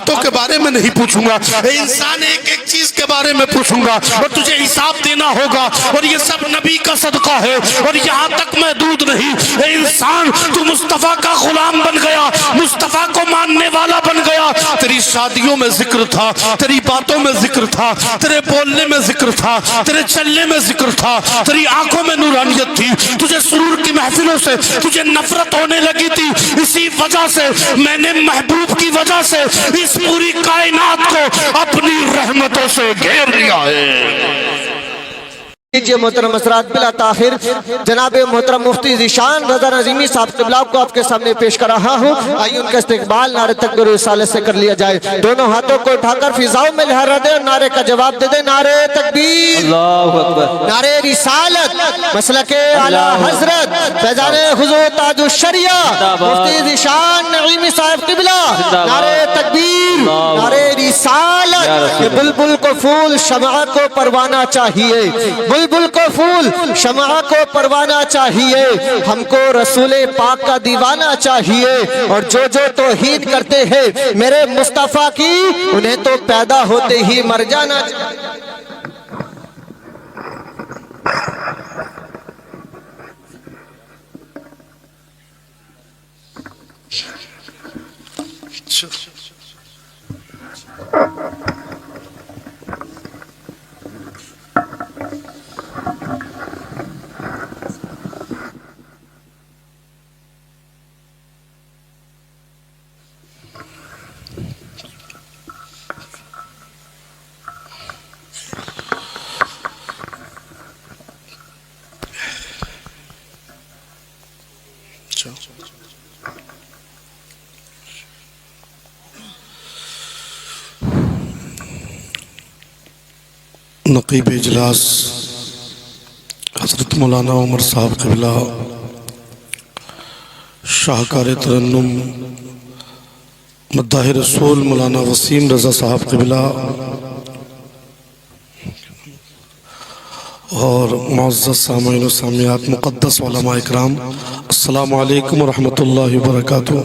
ہاتھوں کے بارے میں نہیں پوچھوں گا، اے انسان ایک ایک چیز کے بارے میں پوچھوں گا اور تجھے حساب دینا ہوگا، اور یہ سب نبی کا صدقہ ہے اور یہاں تک محدود نہیں۔ اے انسان تو مصطفیٰ کا غلام بن گیا، مصطفیٰ کو ماننے والا بن گیا، تیری شادیوں میں ذکر تھا، تیری باتوں میں ذکر تھا، تیرے بولنے میں ذکر تھا، تیرے چلنے میں ذکر تھا، تیری آنکھوں میں نورانیت تھی، تجھے سرور کی محفلوں سے تجھے نفرت ہونے لگی تھی، اسی وجہ سے میں نے محبوب کی وجہ سے اس پوری کائنات کو اپنی رحمتوں سے گھیر لیا ہے۔ محترم حضرات، بلا تاخیر جناب محترم مفتی ذیشان رضا نظیمی صاحب قبلہ کو آپ کے سامنے پیش کر رہا ہوں۔ آئیے ان کا استقبال نعرہ تکبیر و رسالت سے کر لیا جائے۔ دونوں ہاتھوں کو اٹھا کر فضاؤں میں لہرا دے اور نعرے کا جواب دے دے۔ نعرہ تکبیر، اللہ اکبر، نعرہ رسالت، مسلک اعلی حضرت فیضان حضور تاج الشریعہ مفتی ذیشان نظیمی صاحب قبلہ، نعرہ تکبیر، نعرہ رسالت۔ یہ بلبل کو پھول شمع کو پروانہ چاہیے، بلبل کو پھول شمع کو پروانہ چاہیے، ہم کو رسول پاک کا دیوانہ چاہیے، اور جو جو توحید کرتے ہیں میرے مصطفیٰ کی انہیں تو پیدا ہوتے ہی مر جانا چاہیے۔ نقیب اجلاس حضرت مولانا عمر صاحب قبلہ، شاہکار ترنم مداح رسول مولانا وسیم رضا صاحب قبلہ، اور معزز سامعین و سامعات مقدس علماء اکرام، السلام علیکم ورحمۃ اللہ وبرکاتہ۔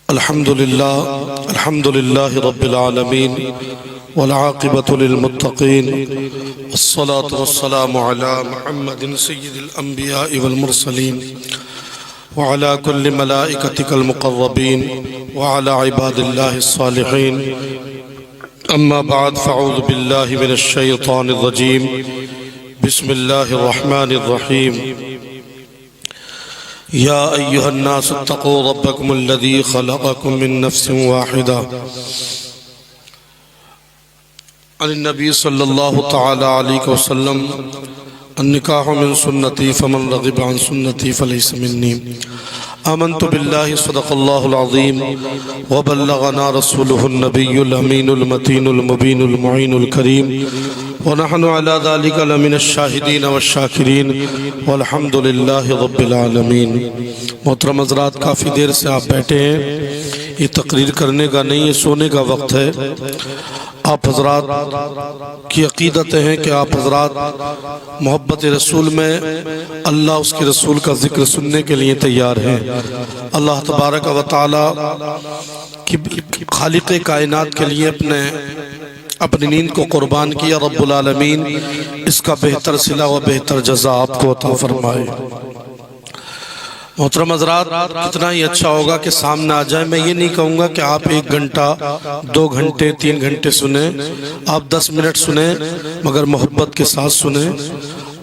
الحمدللہ رب العالمین والعاقبۃ للمتقین، والصلاة والسلام علی محمد سید الانبیاء والمرسلین، وعلى كل ملائكتك المقربين، وعلى عباد الله الصالحين، اما بعد، فاعوذ بالله من الشیطان الرجیم، بسم اللہ الرحمن الرحیم۔ یا ایہا الناس اتقوا ربکم الذی خلقکم من نفس واحدہ، عن النبی صلی اللہ تعالی علیہ وسلم، النکاح من سنتی فمن رغب عن سنتی فلیس منی۔ آمنت باللہ صدق اللہ العظیم وبلغنا رسولہ النبی الامین المتین المبین المعین الکریم، ونحن على ذلك لمن الشاہدین والشاکرین والحمد للہ رب العالمین۔ محترم حضرات، کافی دیر سے آپ بیٹھے ہیں، یہ تقریر کرنے کا نہیں، یہ سونے کا وقت ہے۔ آپ حضرات کی عقیدت ہے کہ آپ حضرات محبت رسول میں اللہ اس کے رسول کا ذکر سننے کے لیے تیار ہیں۔ اللہ تبارک و تعالی کی خالق کائنات کے لیے اپنی نیند کو قربان کیا، رب العالمین اس کا بہتر صلہ و بہتر جزا آپ کو عطا فرمائے۔ محترم حضرات، اتنا ہی اچھا ہوگا کہ سامنے آ جائے۔ میں یہ نہیں کہوں گا کہ آپ 1 گھنٹہ 2 گھنٹے 3 گھنٹے سنیں، آپ 10 منٹ سنیں، مگر محبت کے ساتھ سنیں،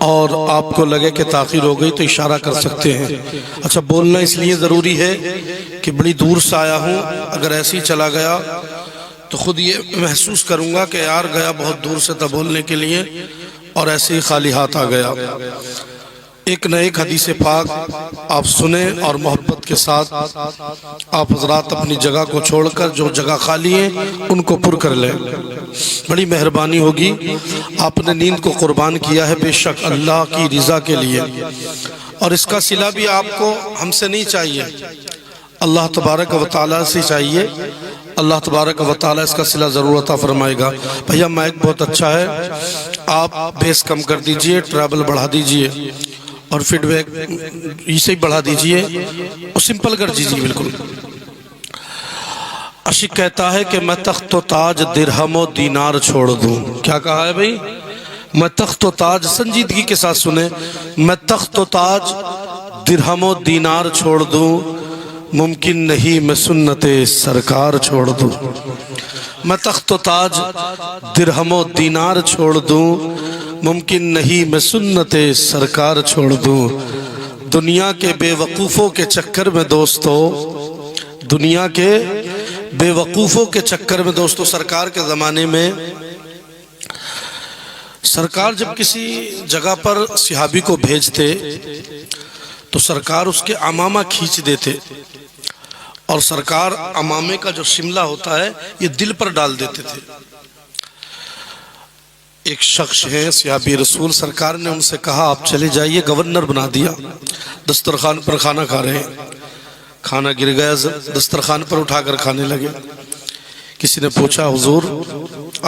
اور آپ کو لگے کہ تاخیر ہو گئی تو اشارہ کر سکتے ہیں۔ اچھا، بولنا اس لیے ضروری ہے کہ بڑی دور سے آیا ہوں، اگر ایسے ہی چلا گیا تو خود یہ محسوس کروں گا کہ یار گیا بہت دور سے تھا بولنے کے لیے اور ایسے ہی خالی ہاتھ آ گیا۔ ایک نہ ایک حدیث پاک آپ سنیں اور محبت کے ساتھ آپ حضرات اپنی جگہ کو چھوڑ کر جو جگہ خالی ہیں ان کو پر کر لیں، بڑی مہربانی ہوگی۔ آپ نے نیند کو قربان کیا ہے بے شک اللہ کی رضا کے لیے، اور اس کا صلہ بھی آپ کو ہم سے نہیں چاہیے، اللہ تبارک و تعالیٰ سے چاہیے۔ اللہ تبارک و تعالیٰ اس کا صلہ ضرور عطا فرمائے گا۔ بھیا مائک بہت اچھا ہے، آپ بیس کم کر دیجئے، ٹریبل بڑھا دیجئے، اور فیڈ بیک اسے ہی بڑھا دیجئے، اور سمپل کر دیجئے بالکل۔ عاشق کہتا ہے کہ میں تخت و تاج درہم و دینار چھوڑ دوں. کیا کہا ہے بھئی؟ میں تخت و تاج، سنجیدگی کے ساتھ سنیں، میں تخت و تاج درہم و دینار چھوڑ دوں، ممکن نہیں میں سنت سرکار چھوڑ دوں. میں تخت و تاج درہم و دینار چھوڑ دوں، ممکن نہیں میں سنت سرکار چھوڑ دوں. دنیا کے بے وقوفوں کے چکر میں دوستو، دنیا کے بے وقوفوں کے چکر میں دوستو، سرکار کے زمانے میں سرکار جب کسی جگہ پر صحابی کو بھیجتے تو سرکار اس کے عمامہ کھینچ دیتے، اور سرکار عمامے کا جو شملہ ہوتا ہے یہ دل پر ڈال دیتے تھے. ایک شخص ہے صحابی رسول، سرکار نے ان سے کہا آپ چلے جائیے، گورنر بنا دیا. دسترخوان پر کھانا کھا رہے ہیں، کھانا گر گیا، دسترخوان پر اٹھا کر کھانے لگے. کسی نے پوچھا حضور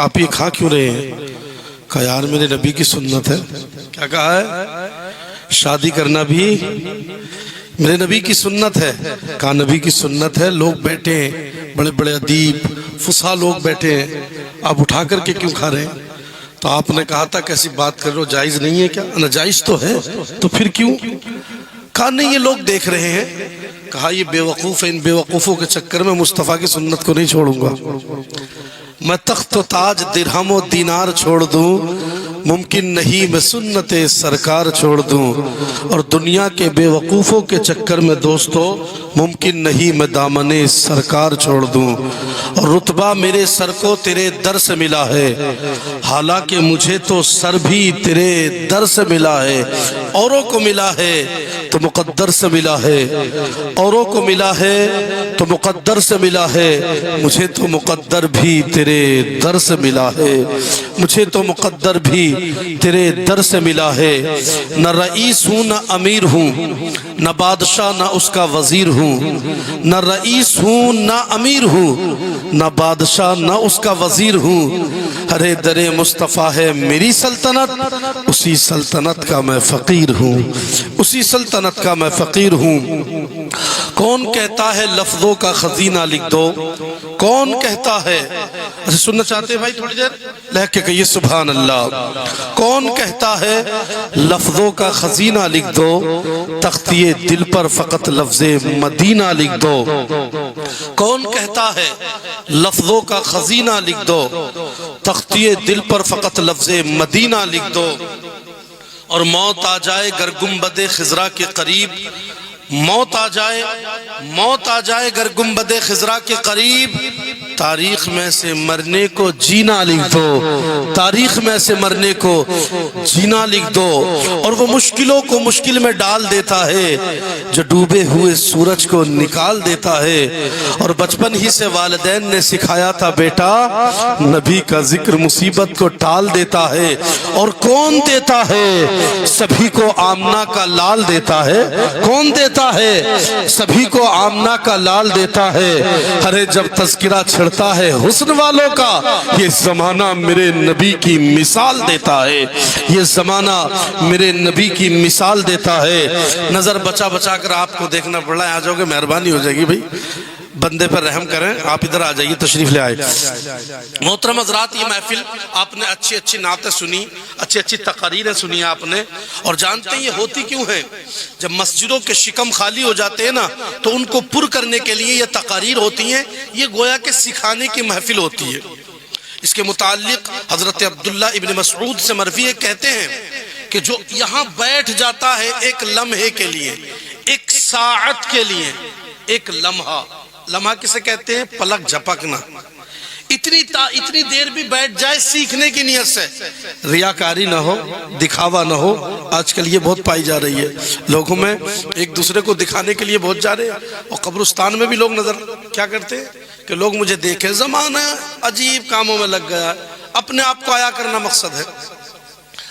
آپ یہ کھا کیوں رہے ہیں؟ کہا یار میرے نبی کی سنت ہے. کیا کہا ہے؟ شادی کرنا بھی میرے نبی کی سنت ہے. کہا نبی کی سنت ہے، لوگ بیٹھے ہیں، بڑے بڑے ادیب فصحا لوگ بیٹھے ہیں، آپ اٹھا کر کے کیوں کھا رہے ہیں؟ تو آپ نے کہا تھا کیسی بات کر رہے ہو، جائز نہیں ہے کیا؟ ناجائز تو ہے، تو پھر کیوں؟ کہا نہیں یہ لوگ دیکھ رہے ہیں. کہا یہ بے وقوف ہے، ان بے وقوفوں کے چکر میں مصطفیٰ کی سنت کو نہیں چھوڑوں گا. میں تخت و تاج درہم و دینار چھوڑ دوں، ممکن نہیں میں سنت سرکار چھوڑ دوں. اور دنیا کے بے وقوفوں کے چکر میں دوستو ممکن نہیں میں دامن سرکار چھوڑ دوں. اور رتبہ میرے سر کو تیرے در سے ملا ہے، حالانکہ مجھے تو سر بھی تیرے در سے ملا ہے. اوروں کو ملا ہے تو مقدر سے ملا ہے، اوروں کو ملا ہے تو مقدر سے ملا ہے، مجھے تو مقدر بھی تیرے در سے ملا ہے، مجھے تو مقدر بھی تیرے در سے ملا ہے. نہ رئیس ہوں نہ امیر ہوں، نہ بادشاہ نہ اس کا وزیر ہوں. نہ رئیس ہوں نہ امیر ہوں، نہ بادشاہ نہ اس کا وزیر ہوں. ارے در مصطفیٰ ہے میری سلطنت، اسی سلطنت کا میں فقیر ہوں، اسی سلطنت کا میں فقیر ہوں. کون کہتا ہے لفظوں کا خزینہ لکھ دو؟ کون کہتا ہے؟ اچھا سننا چاہتے ہیں بھائی تھوڑی دیر لہک کے کہیے سبحان اللہ. کون کہتا ہے لفظوں کا خزینہ لکھ دو؟ تختی دل پر فقط لفظ مدینہ لکھ دو. کون کہتا ہے لفظوں کا خزینہ لکھ دو؟ تختی دل پر فقط لفظ مدینہ لکھ دو. اور موت آ جائے گر گنبد خضرا کے قریب، موت آ جائے، موت آ جائے گر گنبد خضرا کے قریب، تاریخ میں سے مرنے کو جینا لکھ دو، تاریخ میں سے مرنے کو جینا لکھ دو. اور وہ مشکلوں کو مشکل میں ڈال دیتا ہے جو ڈوبے ہوئے سورج کو نکال دیتا ہے. اور بچپن ہی سے والدین نے سکھایا تھا بیٹا نبی کا ذکر مصیبت کو ٹال دیتا ہے. اور کون دیتا ہے؟ سبھی کو آمنہ کا لال دیتا ہے. کون دیتا ہے؟ سبھی کو آمنہ کا لال دیتا ہے. ارے جب تذکرہ چھڑتا ہے حسن والوں کا، یہ زمانہ میرے نبی کی مثال دیتا ہے، یہ زمانہ میرے نبی کی مثال دیتا ہے. نظر بچا بچا کر آپ کو دیکھنا پڑ رہا ہے، آ جاؤ گے مہربانی ہو جائے گی بھائی، بندے پر رحم کریں. آپ ادھر آ جائیے، تشریف لے آئے. محترم حضرات یہ محفل آپ نے اچھی اچھی نعتیں سنی، اچھی اچھی تقاریریں سنی آپ نے. اور جانتے ہیں یہ ہوتی کیوں ہے؟ جب مسجدوں کے شکم خالی ہو جاتے ہیں نا تو ان کو پر کرنے کے لیے یہ تقاریر ہوتی ہیں. یہ گویا کہ سکھانے کی محفل ہوتی ہے. اس کے متعلق حضرت عبداللہ ابن مسعود سے مروی کہتے ہیں کہ جو یہاں بیٹھ جاتا ہے ایک لمحے کے لیے، ایک ساعت کے لیے، ایک لمحہ، لمحہ کسے کہتے ہیں؟ پلک جھپکنا. اتنی دیر بھی بیٹھ جائے سیکھنے کی نیت سے، ریاکاری نہ ہو، دکھاوا نہ ہو. آج کل یہ بہت پائی جا رہی ہے لوگوں میں، ایک دوسرے کو دکھانے کے لیے بہت جا رہے ہیں. اور قبرستان میں بھی لوگ نظر کیا کرتے ہیں کہ لوگ مجھے دیکھیں. زمانہ عجیب کاموں میں لگ گیا ہے، اپنے آپ کو آیا کرنا مقصد ہے.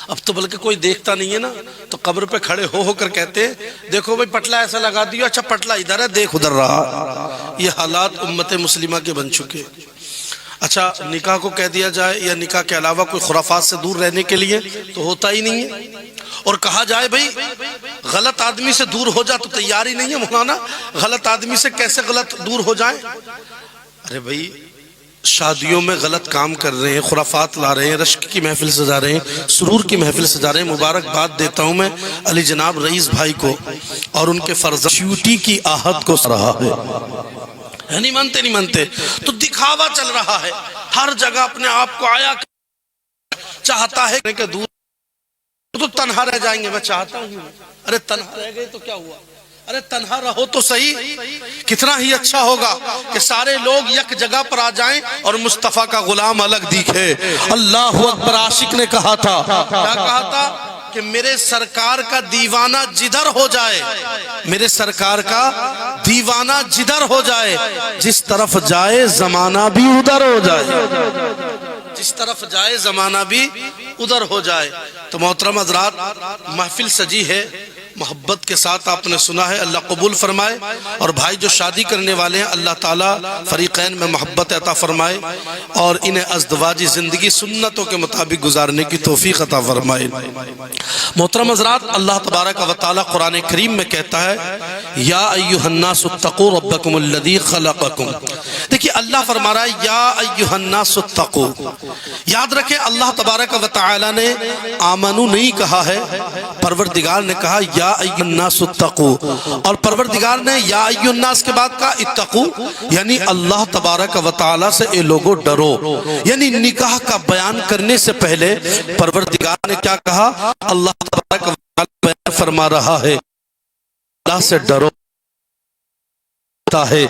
اب تو بلکہ کوئی دیکھتا نہیں ہے نا تو قبر پہ کھڑے ہو کر کہتے ہیں دیکھو بھائی پٹلا ایسا لگا دیا، اچھا پٹلا ادھر ہے دیکھ ادھر رہا. یہ حالات امت مسلمہ کے بن چکے. اچھا نکاح کو کہہ دیا جائے یا نکاح کے علاوہ کوئی خرافات سے دور رہنے کے لیے تو ہوتا ہی نہیں ہے. اور کہا جائے بھائی غلط آدمی سے دور ہو جا تو تیار ہی نہیں ہے مولانا. غلط آدمی سے کیسے غلط دور ہو جائیں؟ ارے بھائی شادیوں میں غلط کام کر رہے ہیں، خرافات لا رہے ہیں، رشک کی محفل سجا رہے ہیں، سرور کی محفل سجا رہے ہیں. مبارکباد دیتا ہوں میں علی جناب رئیس بھائی کو اور ان کے فرزند شیوٹی کی آہت کو رہا ہے. نہیں مانتے تو دکھاوا چل رہا ہے. ہر جگہ اپنے آپ کو آیا چاہتا ہے کہ دور تو تنہا رہ جائیں گے. میں چاہتا ہوں ارے تنہا رہ گئے تو کیا ہوا، ارے تنہا رہو تو صحیح. کتنا ہی اچھا ہوگا کہ سارے لوگ یک جگہ پر آ جائیں اور مصطفیٰ کا غلام الگ دکھے. اللہ اکبر. عاشق نے کہا تھا، کیا کہا تھا کہ میرے سرکار کا دیوانہ جدھر ہو جائے، میرے سرکار کا دیوانہ جدھر ہو جائے، جس طرف جائے زمانہ بھی ادھر ہو جائے، جس طرف جائے زمانہ بھی ادھر ہو جائے. تو محترم حضرات، محفل سجی ہے، محبت کے ساتھ آپ نے سنا ہے، اللہ قبول فرمائے. اور بھائی جو شادی کرنے والے ہیں، اللہ تعالیٰ فریقین میں محبت عطا فرمائے اور انہیں ازدواجی زندگی سنتوں کے مطابق گزارنے کی توفیق عطا فرمائے. محترم حضرات، اللہ تبارک و تعالیٰ قرآن کریم میں کہتا ہے یا ایھا الناس اتقوا ربکم الذی خلقکم. دیکھیے اللہ فرما رہا ہے یا ایھا الناس اتقوا. یاد رکھیں اللہ تبارک و تعالیٰ نے آمنو نہیں کہا ہے، پروردگار نے کہا یا ایھا الناس اتقوا، اور پروردگار نے یا ایھا الناس کے بعد کہا اتقوا، یعنی اللہ تبارک و تعالیٰ سے اے لوگو ڈرو. یعنی نکاح کا بیان کرنے سے پہلے پروردگار نے کیا کہا؟ اللہ تبارک و تعالیٰ بیان فرما رہا ہے اللہ سے ڈرو ہے.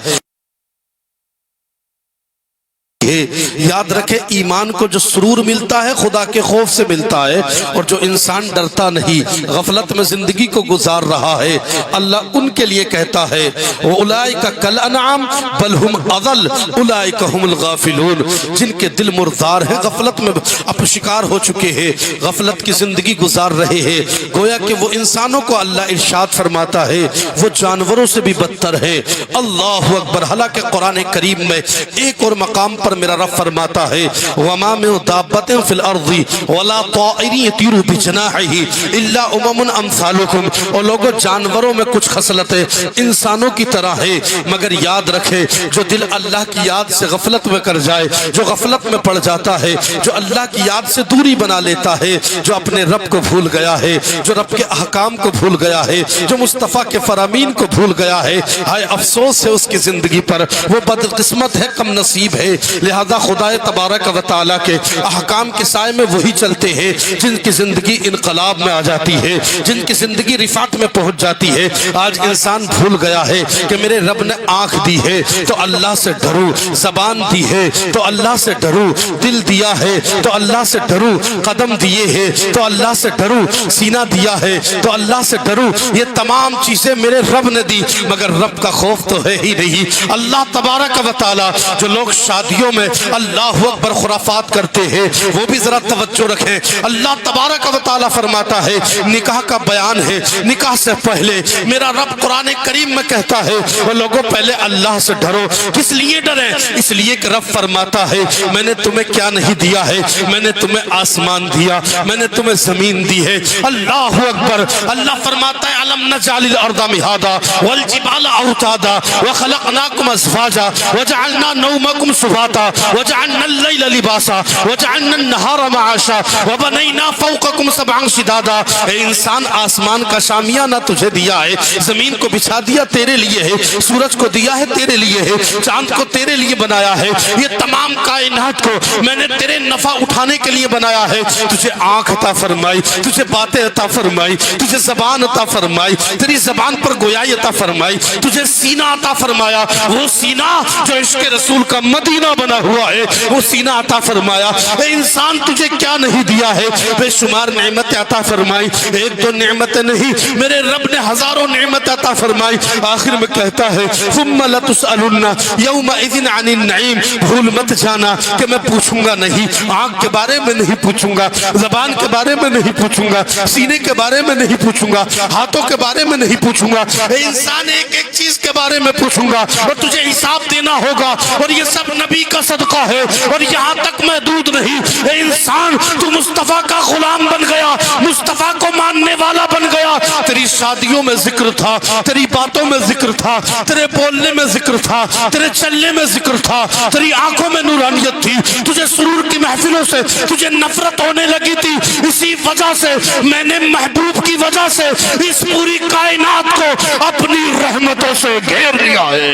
یاد رکھے ایمان کو جو سرور ملتا ہے خدا کے خوف سے ملتا ہے، اور جو انسان ڈرتا نہیں، غفلت میں زندگی کو گزار رہا ہے، اللہ ان کے لیے کہتا ہے وَأُولَئِكَ كَالْأَنْعَامِ بَلْ هُمْ أَضَلُّ أُولَئِكَ هُمُ الْغَافِلُونَ. جن کے دل مردار ہیں، غفلت میں اب شکار ہو چکے ہیں، غفلت کی زندگی گزار رہے ہیں، گویا کہ وہ انسانوں کو اللہ ارشاد فرماتا ہے وہ جانوروں سے بھی بدتر ہے. اللہ اکبر. حالانکہ قرآن کریم میں ایک اور مقام پر میرا رب فرماتا ہے وَمَا مِن دَابَّةٍ فِي الْأَرْضِ وَلَا طَائِرٍ يَطِيرُ بِجَنَاحِهِ إِلَّا أُمَمٌ أَمْثَالُكُمْ. اور لوگوں جانوروں میں کچھ خصلتیں انسانوں کی طرح ہے، مگر یاد رکھے جو دل اللہ کی یاد سے غفلت میں کر جائے، جو غفلت میں پڑ جاتا ہے، جو اللہ کی یاد سے دوری بنا لیتا ہے، جو اپنے رب کو بھول گیا ہے، جو رب کے احکام کو بھول گیا ہے، جو مصطفیٰ کے فرامین کو بھول گیا ہے، ہائے افسوس ہے اس کی زندگی پر، وہ بدقسمت ہے، کم نصیب ہے. لہذا خدا تبارک و تعالیٰ کے احکام کے سائے میں وہی چلتے ہیں جن کی زندگی انقلاب میں آ جاتی ہے، جن کی زندگی رفعت میں پہنچ جاتی ہے. آج انسان بھول گیا ہے کہ میرے رب نے آنکھ دی ہے تو اللہ سے ڈرو، زبان دی ہے تو اللہ سے ڈرو، دل دیا ہے تو اللہ سے ڈرو، قدم دیے ہیں تو اللہ سے ڈرو، سینہ دیا ہے تو اللہ سے ڈرو. یہ تمام چیزیں میرے رب نے دی، مگر رب کا خوف تو ہے ہی نہیں. اللہ تبارک و تعالیٰ جو لوگ شادیوں میں اللہ اکبر خرافات کرتے ہیں وہ بھی ذرا توجہ رکھیں. اللہ تبارک و تعالیٰ فرماتا ہے نکاح کا بیان ہے، نکاح سے پہلے میرا رب قرآن کریم میں کہتا ہے وہ لوگوں پہلے اللہ سے ڈرو. کس لیے ڈریں؟ اس لیے کہ رب فرماتا ہے میں نے تمہیں کیا نہیں دیا ہے، میں نے تمہیں آسمان دیا، میں نے تمہیں زمین دی ہے. اللہ اکبر. اللہ فرماتا ہے الم نجعل الارض مہادا والجبال اوتادا وخلقناکم ازواجا وجعلنا نومکم سباتا وجعلنا اللیل لباسا وجعلنا النہار معاشا وبنینا فوقکم سبعا شدادا. اے انسان آسمان کا شامیانہ تجھے دیا ہے، زمین کو بچھا دیا تیرے لیے ہے، سورج کو دیا ہے تیرے لیے ہے، چاند کو تیرے لیے بنایا ہے. یہ تمام کائنات کو میں نے تیرے نفع اٹھانے کے لیے بنایا ہے. تجھے آنکھ عطا فرمائی، تجھے باتیں عطا فرمائی، تجھے زبان عطا فرمائی، تیری زبان پر گویائی عطا فرمائی، تجھے سینہ عطا فرمایا، وہ سینہ جو عشق رسول کا مدینہ بنا ہوا ہے وہ سینہ عطا فرمایا. اے انسان تجھے کیا نہیں دیا ہے؟ بے شمار نعمت عطا فرمائی. ایک دو نعمتیں نہیں، میرے رب نے ہزاروں نعمت عطا فرمائی. آخر میں کہتا ہے ثم لتسألن یومئذ عن النعیم. بھول مت جانا کہ میں پوچھوں گا نہیں، آنکھ کے بارے میں نہیں پوچھوں گا، زبان کے بارے میں نہیں پوچھوں گا، سینے کے بارے میں نہیں پوچھوں گا، ہاتھوں کے بارے میں نہیں پوچھوں گا. انسان ایک ایک چیز کے بارے میں پوچھوں گا اور تجھے حساب دینا ہوگا. اور یہ سب نبی کا کا صدقہ ہے، اور یہاں تک محدود نہیں، اے انسان تو مصطفیٰ کا غلام بن گیا، مصطفیٰ کو ماننے والا بن گیا، تیری شادیوں میں ذکر تھا، تیری باتوں میں ذکر تھا، تیرے بولنے میں ذکر تھا، تیرے چلنے میں ذکر تھا، تیری آنکھوں میں نورانیت تھی، تجھے سرور کی محفلوں سے تجھے نفرت ہونے لگی تھی، اسی وجہ سے میں نے محبوب کی وجہ سے اس پوری کائنات کو اپنی رحمتوں سے گھیر لیا ہے۔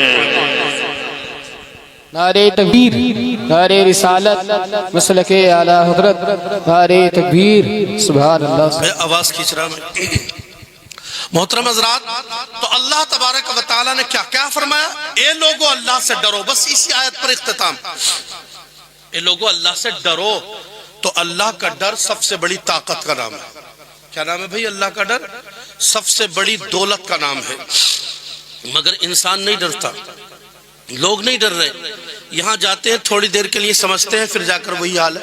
نعرہ تکبیر، نعرہ رسالت، مسلک اعلیٰ حضرت، نعرہ تکبیر، سبحان اللہ۔ میں آواز کھینچ رہا میں۔ محترم حضرات، تو اللہ تبارک و تعالیٰ نے کیا فرمایا؟ اے لوگو اللہ سے ڈرو، بس اسی آیت پر اختتام۔ اے لوگو اللہ سے ڈرو، تو اللہ کا ڈر سب سے بڑی طاقت کا نام ہے۔ کیا نام ہے بھئی؟ اللہ کا ڈر سب سے بڑی دولت کا نام ہے، مگر انسان نہیں ڈرتا، لوگ نہیں ڈر رہے۔ یہاں جاتے ہیں تھوڑی دیر کے لیے سمجھتے ہیں، پھر جا کر وہی حال ہے۔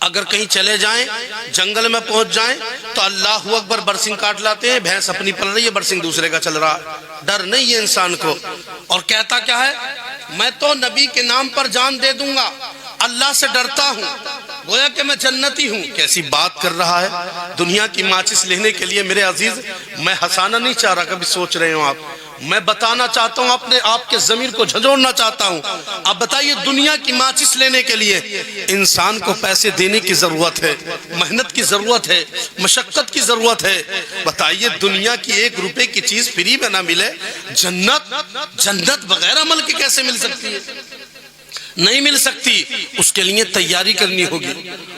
اگر کہیں چلے جائیں، جنگل میں پہنچ جائیں تو اللہ اکبر برسنگ کاٹ لاتے ہیں، بھینس اپنی پل رہی ہے، برسنگ دوسرے کا چل رہا ہے، ڈر نہیں ہے انسان کو۔ اور کہتا کیا ہے؟ میں تو نبی کے نام پر جان دے دوں گا، اللہ سے ڈرتا ہوں، گویا کہ میں جنتی ہوں۔ کیسی بات کر رہا ہے؟ دنیا کی ماچس لینے کے لیے میرے عزیز، میں ہنسانا نہیں چاہ رہا، کبھی سوچ رہے ہوں آپ، میں بتانا چاہتا ہوں، اپنے آپ کے ضمیر کو جھنجھوڑنا چاہتا ہوں۔ اب بتائیے، دنیا کی ماچس لینے کے لیے انسان کو پیسے دینے کی ضرورت ہے، محنت کی ضرورت ہے، مشقت کی ضرورت ہے۔ بتائیے، دنیا کی 1 روپے کی چیز فری میں نہ ملے، جنت بغیر عمل کے کیسے مل سکتی ہے؟ نہیں مل سکتی۔ اس کے لیے تیاری کرنی ہوگی،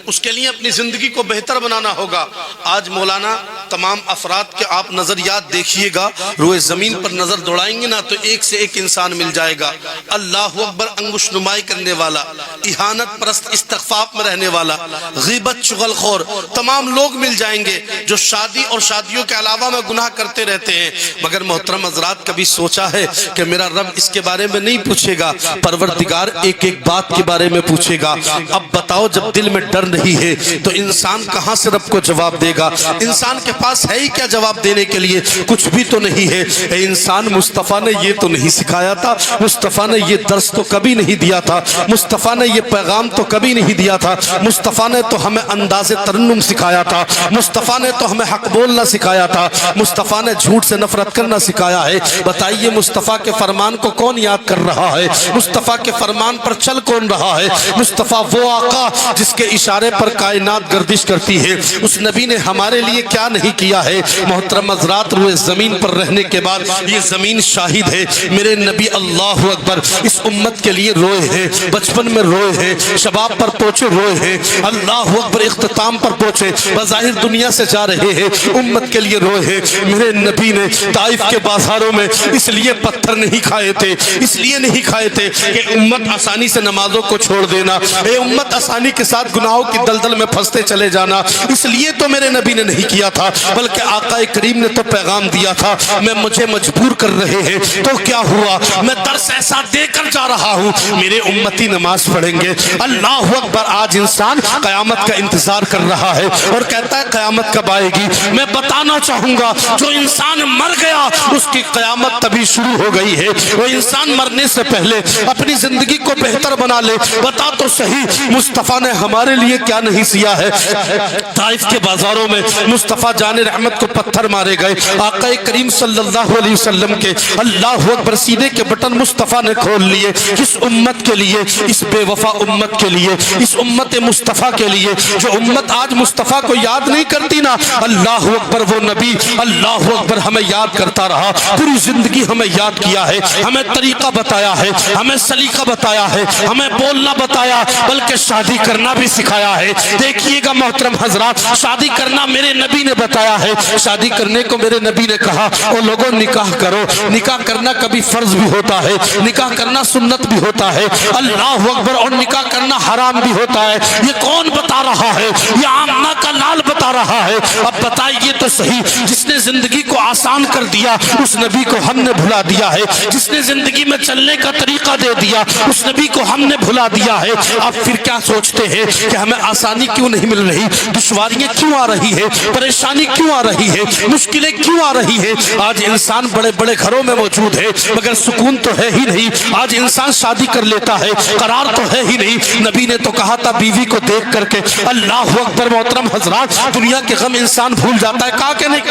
اس کے لیے اپنی زندگی کو بہتر بنانا ہوگا۔ آج مولانا تمام افراد کے آپ نظریات دیکھیے گا، روئے زمین پر نظر دوڑائیں گے نا تو ایک سے ایک انسان مل جائے گا، اللہ اکبر، انگوش نمائی کرنے والا، اہانت پرست، استخفاف میں رہنے والا، غیبت، چغل خور، تمام لوگ مل جائیں گے جو شادی اور شادیوں کے علاوہ میں گناہ کرتے رہتے ہیں۔ مگر محترم حضرات، کبھی سوچا ہے کہ میرا رب اس کے بارے میں نہیں پوچھے گا؟ پروردگار ایک بات کے بارے میں پوچھے گا۔ اب بتاؤ، جب دل میں ڈر نہیں ہے تو انسان کہاں سے رب کو جواب دے گا؟ انسان کے پاس ہے ہی کیا جواب دینے کے لیے؟ کچھ بھی تو نہیں ہے۔ اے انسان، مصطفیٰ نے یہ تو نہیں سکھایا تھا، مصطفیٰ نے یہ درس تو کبھی نہیں دیا تھا، مصطفیٰ نے یہ پیغام تو کبھی نہیں دیا تھا، مصطفیٰ نے تو ہمیں انداز ترنم سکھایا تھا، مصطفیٰ نے تو ہمیں حق بولنا سکھایا تھا، مصطفیٰ نے جھوٹ سے نفرت کرنا سکھایا ہے۔ بتائیے، مصطفیٰ کے فرمان کو کون یاد کر رہا ہے؟ مصطفیٰ کے فرمان پر چل کون رہا ہے؟ مصطفیٰ وہ آقا جس کے اشارے پر کائنات گردش کرتی ہے، اس نبی نے ہمارے لیے کیا نہیں کیا ہے؟ محترم حضرات، روئے زمین پر رہنے کے بعد یہ زمین شاہد ہے، میرے نبی اللہ اکبر اس امت کے لیے روئے ہیں، بچپن میں روئے ہیں، شباب پر پہنچے روئے ہیں، اللہ اکبر اختتام پر پہنچے، بظاہر دنیا سے جا رہے ہیں، امت کے لیے روئے ہیں۔ میرے نبی نے طائف کے بازاروں میں اس لیے پتھر نہیں کھائے تھے، اس لیے نہیں کھائے تھے کہ امت آسانی سے نمازوں کو چھوڑ دینا، اے امت آسانی کے ساتھ گناہوں کی دلدل میں پھنستے چلے جانا، اس لیے تو میرے نبی نے نہیں کیا تھا، بلکہ آقا کریم نے تو پیغام دیا تھا، میں مجھے مجبور کر رہے ہیں تو کیا ہوا؟ میں درس ایسا دے کر جا رہا ہوں، میرے امتی نماز پڑھیں گے۔ اللہ اکبر، آج انسان قیامت کا انتظار کر رہا ہے اور کہتا ہے قیامت کب آئے گی؟ میں بتانا چاہوں گا، جو انسان مر گیا اس کی قیامت تبھی شروع ہو گئی ہے۔ وہ انسان مرنے سے پہلے اپنی زندگی کو بہتر بنا لے۔ بتا تو صحیح، مصطفیٰ نے ہمارے لیے کیا نہیں سیا ہے؟ طائف کے بازاروں میں مصطفیٰ جان رحمت کو پتھر مارے گئے، آقا کریم صلی اللہ علیہ وسلم کے اللہ اکبر سینے کے بٹن مصطفیٰ نے کھول لیے۔ کس امت کے لیے؟ اس بے وفا امت کے لیے، اس امت مصطفیٰ کے لیے، جو امت آج مصطفیٰ کو یاد نہیں کرتی نا، اللہ اکبر وہ نبی اللہ اکبر ہمیں یاد کرتا رہا، پوری زندگی ہمیں یاد کیا ہے، ہمیں طریقہ بتایا ہے، ہمیں سلیقہ بتایا ہے، ہمیں بولنا بتایا، بلکہ شادی کرنا بھی سکھایا ہے۔ دیکھیے گا محترم حضرات، شادی کرنا میرے نبی نے بتایا ہے، شادی کرنے کو میرے نبی نے کہا او لوگوں نکاح کرو۔ نکاح کرنا کبھی فرض بھی ہوتا ہے، نکاح کرنا سنت بھی ہوتا ہے، اللہ اکبر، اور نکاح کرنا حرام بھی ہوتا ہے۔ یہ کون بتا رہا ہے؟ یہ عامہ کا لال بتا رہا ہے۔ اب بتائیے تو صحیح، جس نے زندگی کو آسان کر کر دیا اس نبی کو ہم نے بھلا دیا ہے، جس نے زندگی میں چلنے کا طریقہ دے دیا اس نبی کو ہم نے بھلا دیا ہے۔ اب پھر کیا سوچتے ہیں کہ ہمیں آسانی کیوں نہیں مل رہی، دشواریاں کیوں آ رہی ہے، پریشانی کیوں آ رہی ہے، مشکلیں کیوں آ رہی ہے؟ آج انسان بڑے بڑے گھروں میں موجود ہے مگر سکون تو ہے ہی نہیں۔ آج انسان شادی کر لیتا ہے قرار تو ہے ہی نہیں۔ نبی نے تو کہا تھا بیوی کو دیکھ کر کے اللہ اکبر۔ محترم حضرات، دنیا کے غم انسان بھول جاتا ہے، کہا کہ نہیں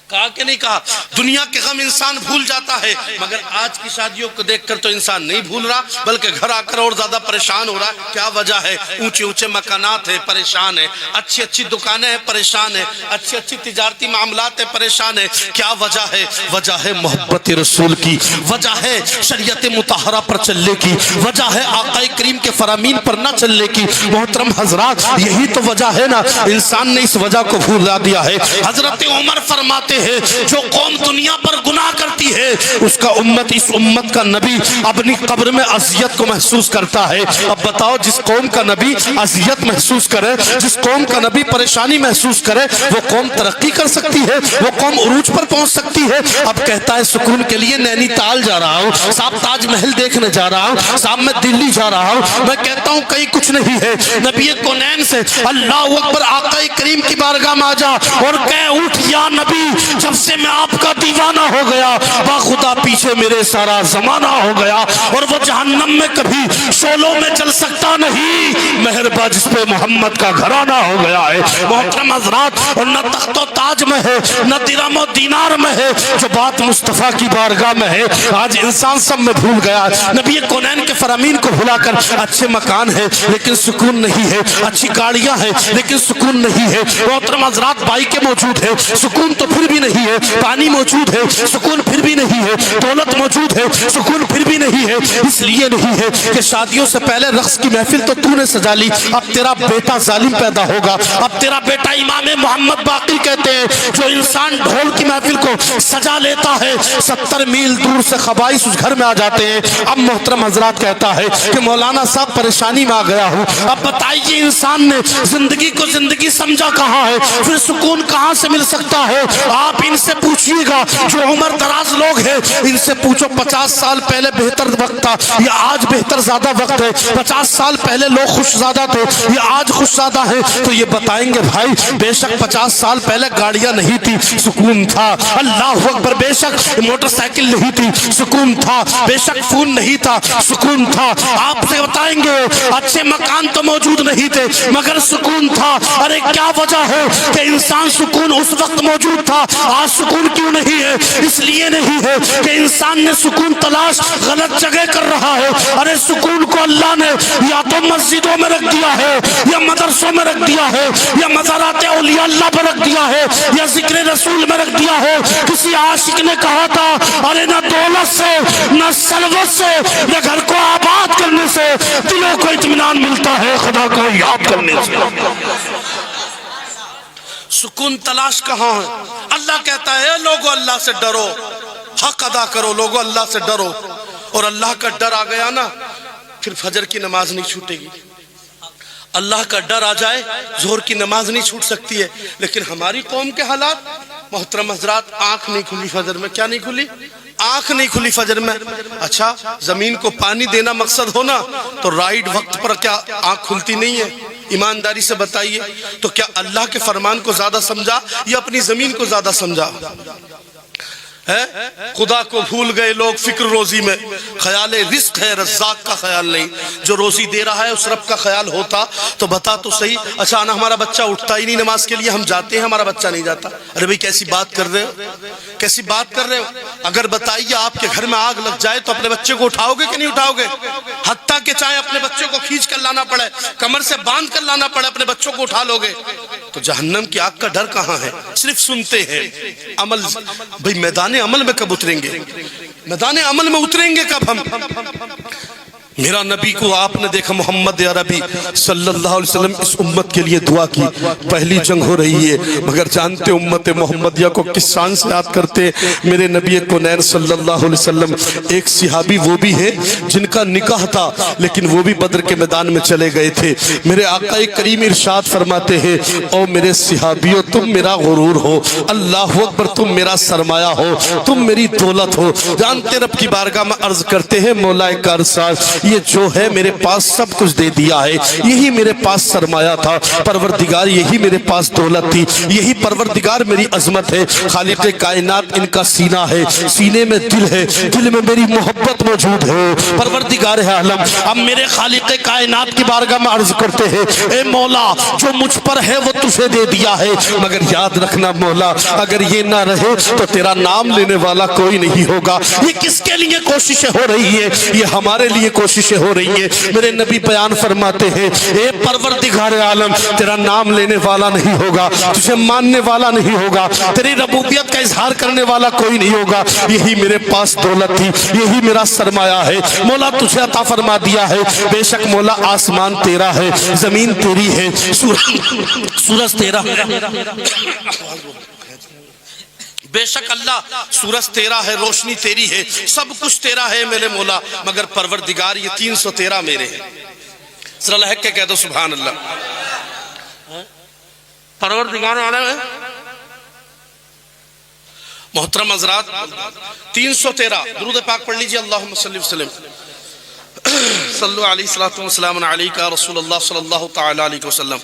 کہا کہ نہیں کہا؟ دنیا کے غم انسان بھول جاتا ہے مگر آج کی شادیوں کو دیکھ کر تو انسان نہیں بھول رہا بلکہ گھر آ کر اور زیادہ پریشان ہو رہا ہے۔ کیا وجہ ہے؟ اونچے اونچے مکانات ہیں، پریشان ہے، اچھی اچھی دکانیں ہیں، پریشان ہے، اچھی اچھی تجارتی معاملات ہیں، پریشان ہے۔ کیا وجہ ہے؟ وجہ ہے محبت رسول کی، وجہ ہے شریعت مطہرہ پر چلنے کی، وجہ ہے آقا کریم کے فرامین پر نہ چلنے کی۔ محترم حضرات، یہی تو وجہ ہے نا، انسان نے اس وجہ کو بھولا دیا ہے۔ حضرت عمر فرماتے ہیں جو قوم دنیا پر گناہ کرتی ہے اس کا امت، اس امت کا نبی اپنی قبر میں اذیت کو محسوس کرتا ہے۔ اب بتاؤ، جس قوم کا نبی اذیت محسوس کرے، جس قوم کا نبی پریشانی محسوس کرے، وہ قوم ترقی کر سکتی ہے؟ وہ قوم عروج پر پہنچ سکتی ہے؟ اب کہتا ہے سکون کے لیے نینی تال جا رہا ہوں صاحب، تاج محل دیکھنے جا رہا ہوں صاحب، میں دلی جا رہا ہوں۔ میں کہتا ہوں کہیں کچھ نہیں ہے۔ نبی کونین سے اللہ اکبر آقا کریم کی بارگاہ میں آ جا اور کہہ اٹھ یا نبی، جب سے میں آپ کا دیوانہ ہو گیا باخدا پیچھے میرے سارا زمانہ ہو گیا، اور وہ جہنم میں کبھی شعلوں میں چل سکتا نہیں، مہرباں جس پہ محمد کا گھرانہ ہو گیا ہے۔ محترم حضرات، اور نہ تخت و تاج میں ہے نہ درہم و دینار میں ہے، جو بات مصطفیٰ کی بارگاہ میں ہے آج انسان سب میں بھول گیا۔ نبی کونین کے فرامین کو بھلا کر اچھے مکان ہے لیکن سکون نہیں ہے، اچھی گاڑیاں ہیں لیکن سکون نہیں ہے۔ محترم حضرات، بائکیں موجود ہے سکون تو پھر بھی نہیں ہے، پانی موجود ہے سکون پھر بھی نہیں ہے، دولت موجود ہے سکون پھر بھی نہیں ہے۔ اس لیے نہیں ہے کہ شادیوں سے پہلے رقص کی محفل تو تو نے سجا لی، اب تیرا بیٹا ظالم پیدا ہوگا، اب تیرا بیٹا امام محمد باقر کہتے ہیں جو انسان ڈھول کی محفل کو سجا لیتا ہے 70 میل دور سے خبائث اس گھر میں آ جاتے ہیں۔ اب محترم حضرات کہتا ہے کہ مولانا صاحب پریشانی میں آ گیا ہوں، اب بتائیے انسان نے زندگی کو زندگی سمجھا کہاں ہے، پھر سکون کہاں سے مل سکتا ہے؟ آپ ان سے پوچھئے گا جو عمر دراز لوگ ہیں، ان سے پوچھو 50 سال پہلے بہتر وقت تھا یا آج بہتر زیادہ وقت ہے؟ 50 سال پہلے لوگ خوش زیادہ تھے یا آج خوش زیادہ ہیں؟ تو یہ بتائیں گے بھائی بے شک 50 سال پہلے گاڑیاں نہیں تھی سکون تھا، اللہ اکبر، بے شک موٹر سائیکل نہیں تھی سکون تھا، بے شک فون نہیں تھا سکون تھا۔ آپ سے بتائیں گے اچھے مکان تو موجود نہیں تھے مگر سکون تھا۔ ارے کیا وجہ ہے کہ انسان سکون اس وقت موجود تھا آج سکون کیوں نہیں ہے؟ اس لیے نہیں ہے کہ انسان نے سکون تلاش غلط جگہ کر رہا ہے۔ ارے سکون کو اللہ نے یا تو مسجدوں میں رکھ دیا ہے یا مدرسوں میں رکھ دیا ہے یا مزارات اولیاء اللہ پر رکھ دیا ہے یا ذکر رسول میں رکھ دیا ہے۔ کسی عاشق نے کہا تھا ارے نہ دولت سے نہ ثروت سے نہ گھر کو آباد کرنے سے دلوں کو اطمینان ملتا ہے خدا کو یاد کرنے سے۔ سکون تلاش کہاں ہے؟ اللہ کہتا ہے لوگو اللہ سے ڈرو، حق ادا کرو، لوگو اللہ سے ڈرو، اور اللہ کا ڈر آ گیا نا پھر فجر کی نماز نہیں چھوٹے گی۔ اللہ کا ڈر آ جائے ظہر کی نماز نہیں چھوٹ سکتی ہے۔ لیکن ہماری قوم کے حالات محترم حضرات، آنکھ نہیں کھلی فجر میں۔ کیا نہیں کھلی؟ آنکھ نہیں کھلی فجر میں۔ اچھا زمین کو پانی دینا مقصد ہونا تو رائٹ وقت پر کیا آنکھ کھلتی نہیں ہے؟ ایمانداری سے بتائیے تو کیا اللہ کے فرمان کو زیادہ سمجھا یا اپنی زمین کو زیادہ سمجھا؟ خدا کو بھول گئے لوگ فکر روزی میں، خیال رزق ہے رزاق کا خیال نہیں۔ جو روزی دے رہا ہے اس رب کا خیال ہوتا تو بتا تو صحیح۔ اچھا نا ہمارا بچہ اٹھتا ہی نہیں نماز کے لیے، ہم جاتے ہیں ہمارا بچہ نہیں جاتا۔ ارے بھئی کیسی بات کر رہے ہو، کیسی بات کر رہے ہو؟ اگر بتائیے آپ کے گھر میں آگ لگ جائے تو اپنے بچے کو اٹھاؤ گے کہ نہیں اٹھاؤ گے؟ حتیٰ کہ چاہے اپنے بچے کو کھینچ کر لانا پڑے، کمر سے باندھ کر لانا پڑے، اپنے بچوں کو اٹھا لو گے؟ تو جہنم کی آگ کا ڈر کہاں ہے؟ صرف سنتے ہیں۔ عمل بھئی میدان عمل میں کب اتریں گے؟ میدان عمل میں اتریں گے کب ہم؟ میرا نبی کو آپ نے دیکھا محمد عربی صلی اللہ علیہ وسلم اس امت کے لیے دعا کی، پہلی جنگ ہو رہی ہے، مگر جانتے امت محمدیہ کو کس شان سے یاد کرتے؟ میرے نبی کونین صلی اللہ علیہ وسلم ایک صحابی وہ بھی ہے جن کا نکاح تھا لیکن وہ بھی بدر کے میدان میں چلے گئے تھے۔ میرے آقا کریم ارشاد فرماتے ہیں او میرے صحابیوں تم میرا غرور ہو، اللہ اکبر، تم میرا سرمایہ ہو، تم میری دولت ہو۔ جانتے رب کی بارگاہ میں عرض کرتے ہیں مولا کارساز یہ جو ہے میرے پاس سب کچھ دے دیا ہے، یہی میرے پاس سرمایہ تھا پروردگار، یہی میرے پاس دولت تھی، یہی پروردگار میری عظمت ہے۔ خالق کائنات ان کا سینہ ہے، سینے میں دل ہے، دل میں میری محبت موجود ہے، پروردگار ہے عالم۔ اب میرے خالق کائنات کی بارگاہ میں عرض کرتے ہیں اے مولا جو مجھ پر ہے وہ تجھے دے دیا ہے، مگر یاد رکھنا مولا اگر یہ نہ رہے تو تیرا نام لینے والا کوئی نہیں ہوگا۔ یہ کس کے لیے کوششیں ہو رہی ہے؟ یہ ہمارے لیے کوششیں ہو رہی ہیں۔ میرے نبی بیان فرماتے ہیں اے پروردگار عالم تیرا نام لینے والا نہیں ہوگا، تجھے ماننے والا نہیں ہوگا، تیری ربوبیت کا اظہار کرنے والا کوئی نہیں ہوگا، یہی میرے پاس دولت تھی، یہی میرا سرمایہ ہے، مولا تجھے عطا فرما دیا ہے۔ بے شک مولا آسمان تیرا ہے، زمین تیری ہے، سورج تیرا، بے شک اللہ سورج تیرا ہے، روشنی تیری ہے، سب کچھ تیرا ہے میرے مولا، مگر پروردگار یہ 313 میرے ہیں۔ ذرا لہک کے کہہ دو سبحان اللہ۔ پروردگار عالم ہے محترم حضرات، 313 درود پاک پڑھ لیجئے، اللہم صلی وسلم صلو علیہ الصلوۃ والسلام علیکہ رسول اللہ صلی اللہ تعالی علیہ وسلم۔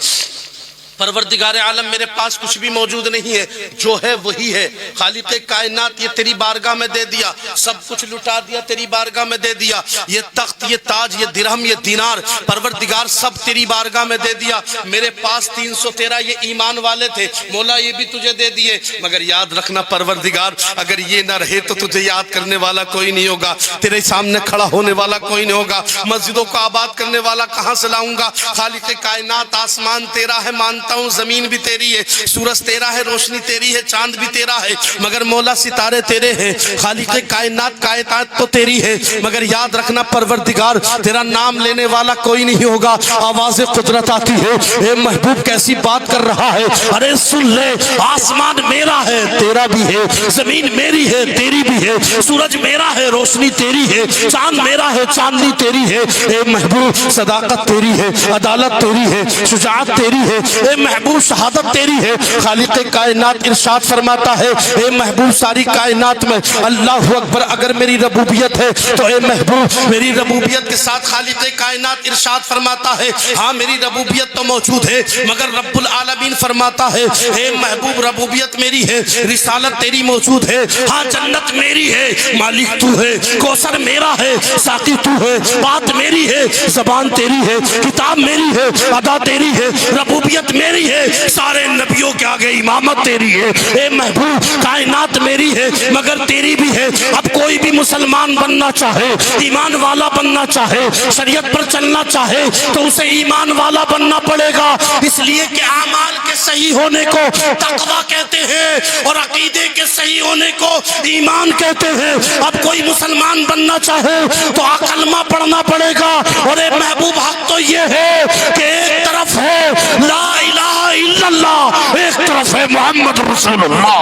پروردگار عالم میرے پاس کچھ بھی موجود نہیں ہے، جو ہے وہی ہے، خالق کائنات یہ تیری بارگاہ میں دے دیا، سب کچھ لٹا دیا تیری بارگاہ میں دے دیا، یہ تخت یہ تاج یہ درہم یہ دینار پروردگار سب تیری بارگاہ میں دے دیا۔ میرے پاس 313 یہ ایمان والے تھے، مولا یہ بھی تجھے دے دیے، مگر یاد رکھنا پروردگار اگر یہ نہ رہے تو تجھے یاد کرنے والا کوئی نہیں ہوگا، تیرے سامنے کھڑا ہونے والا کوئی نہیں ہوگا، مسجدوں کو آباد کرنے والا کہاں سے لاؤں گا؟ خالق کائنات آسمان تیرا ہے مانتا ہوں، زمین بھی تیری ہے، سورج تیرا ہے، روشنی تیری ہے، چاند بھی تیرا ہے، مگر مولا ستارے تیرے ہیں، خالق کائنات کائنات تو تیری ہے، مگر یاد رکھنا پروردگار تیرا نام لینے والا کوئی نہیں ہوگا۔ آواز قدرت آتی ہے اے محبوب کیسی بات کر رہا ہے، ارے سن لے آسمان میرا ہے تیرا بھی ہے، زمین میری ہے تیری بھی ہے، سورج میرا ہے روشنی تیری ہے، چاند میرا ہے چاندنی تیری ہے، اے محبوب صداقت تیری ہے، عدالت تیری ہے، شجاعت تیری ہے، اے محبوب شہادت تیری ہے۔ خالق کائنات ارشاد فرماتا ہے اے محبوب ساری کائنات میں اللہ اکبر اگر میری ربوبیت ہے تو اے محبوب میری ربوبیت کے ساتھ خالق کائنات ارشاد فرماتا ہے ہاں میری ربوبیت تو موجود ہے، مگر رب العالمین فرماتا ہے اے محبوب ربوبیت میری ہے، رسالت تیری موجود ہے، ہاں جنت میری ہے، مالک تو ہے، کوثر میرا ہے، ساقی تو ہے، بات میری ہے، زبان تیری ہے، کتاب میری ہے، ادا تیری ہے، ربوبیت میری ہے، سارے نبیوں کے آگے امامت تیری ہے، اے محبوب کائنات میری ہے مگر تیری بھی ہے۔ اب کوئی بھی مسلمان بننا چاہے، ایمان والا بننا چاہے، شریعت پر چلنا چاہے تو اسے ایمان والا بننا پڑے گا، اس لیے کہ اعمال کے صحیح ہونے کو تقویٰ کہتے ہیں اور عقیدے کے صحیح ہونے کو ایمان کہتے ہیں۔ اب کوئی مسلمان بننا چاہے تو کلمہ پڑھنا پڑے گا، اور اے محبوب حق تو یہ ہے کہ ایک طرف ہے لا الہ الا اللہ، ایک طرف ہے محمد رسول اللہ۔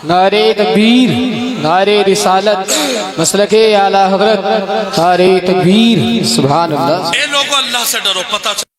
نعرہ تکبیر، نعرہ رسالت، مسلک اعلیٰ حضرت، نعرہ تکبیر، سبحان اللہ۔ اے لوگو اللہ سے ڈرو، پتہ چل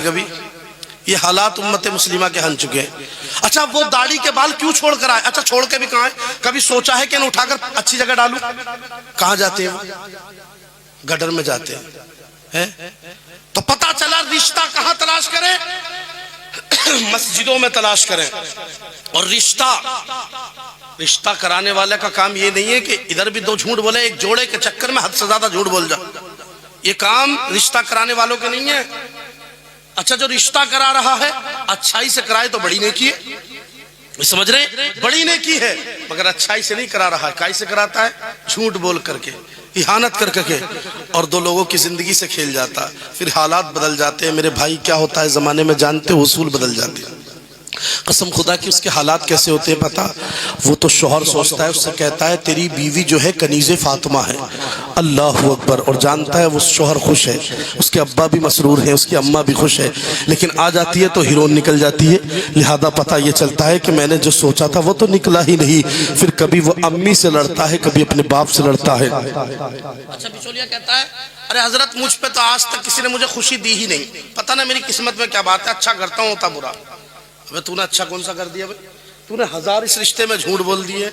کبھی؟ یہ حالات امت مسلمہ کے ہن چکے ہیں۔ اچھا وہ داڑھی کے بال کیوں چھوڑ کر آئے؟ اچھا چھوڑ کے بھی کہاں ہے؟ کبھی سوچا ہے کہ انہیں اٹھا کر اچھی جگہ ڈالوں؟ کہاں جاتے ہیں وہ؟ گڈر میں جاتے ہیں۔ تو پتہ چلا رشتہ کہاں تلاش کریں؟ مسجدوں میں تلاش کریں۔ اور رشتہ کرانے والے کا کام یہ نہیں ہے کہ ادھر بھی دو جھوٹ بولے، ایک جوڑے کے چکر میں حد سے زیادہ جھوٹ بول جا۔ یہ کام رشتہ کرانے والوں کے نہیں ہے۔ اچھا جو رشتہ کرا رہا ہے اچھائی سے کرائے تو بڑی نیکی ہے، سمجھ رہے ہیں؟ بڑی نیکی ہے، مگر اچھائی سے نہیں کرا رہا ہے۔ کائی سے کراتا ہے؟ جھوٹ بول کر کے، اہانت کر کے، اور دو لوگوں کی زندگی سے کھیل جاتا ہے۔ پھر حالات بدل جاتے ہیں میرے بھائی۔ کیا ہوتا ہے زمانے میں جانتے ہو؟ اصول بدل جاتے ہیں۔ قسم خدا کی اس کے حالات کیسے ہوتے ہیں پتا؟ وہ تو شوہر سوچتا ہے، اس سے کہتا ہے تیری بیوی جو ہے کنیز فاطمہ ہے، اللہ اکبر، اور جانتا ہے وہ شوہر خوش ہے، اس کے ابا بھی مسرور ہے، اس کی اماں بھی خوش ہے، لیکن آ جاتی ہے تو ہیرون نکل جاتی ہے۔ لہذا پتہ یہ چلتا ہے کہ میں نے جو سوچا تھا وہ تو نکلا ہی نہیں۔ پھر کبھی وہ امی سے لڑتا ہے، کبھی اپنے باپ سے لڑتا ہے۔ اچھا بچولیا کہتا ہے ارے حضرت مجھ پہ تو آج تک کسی نے مجھے خوشی دی ہی نہیں، پتہ نہ میری قسمت میں کیا بات ہے، اچھا کرتا ہوں ہوتا برا۔ ابے تو نے اچھا کون سا کر دیا بھائی؟ تو نے ہزار اس رشتے میں جھوٹ بول دیے۔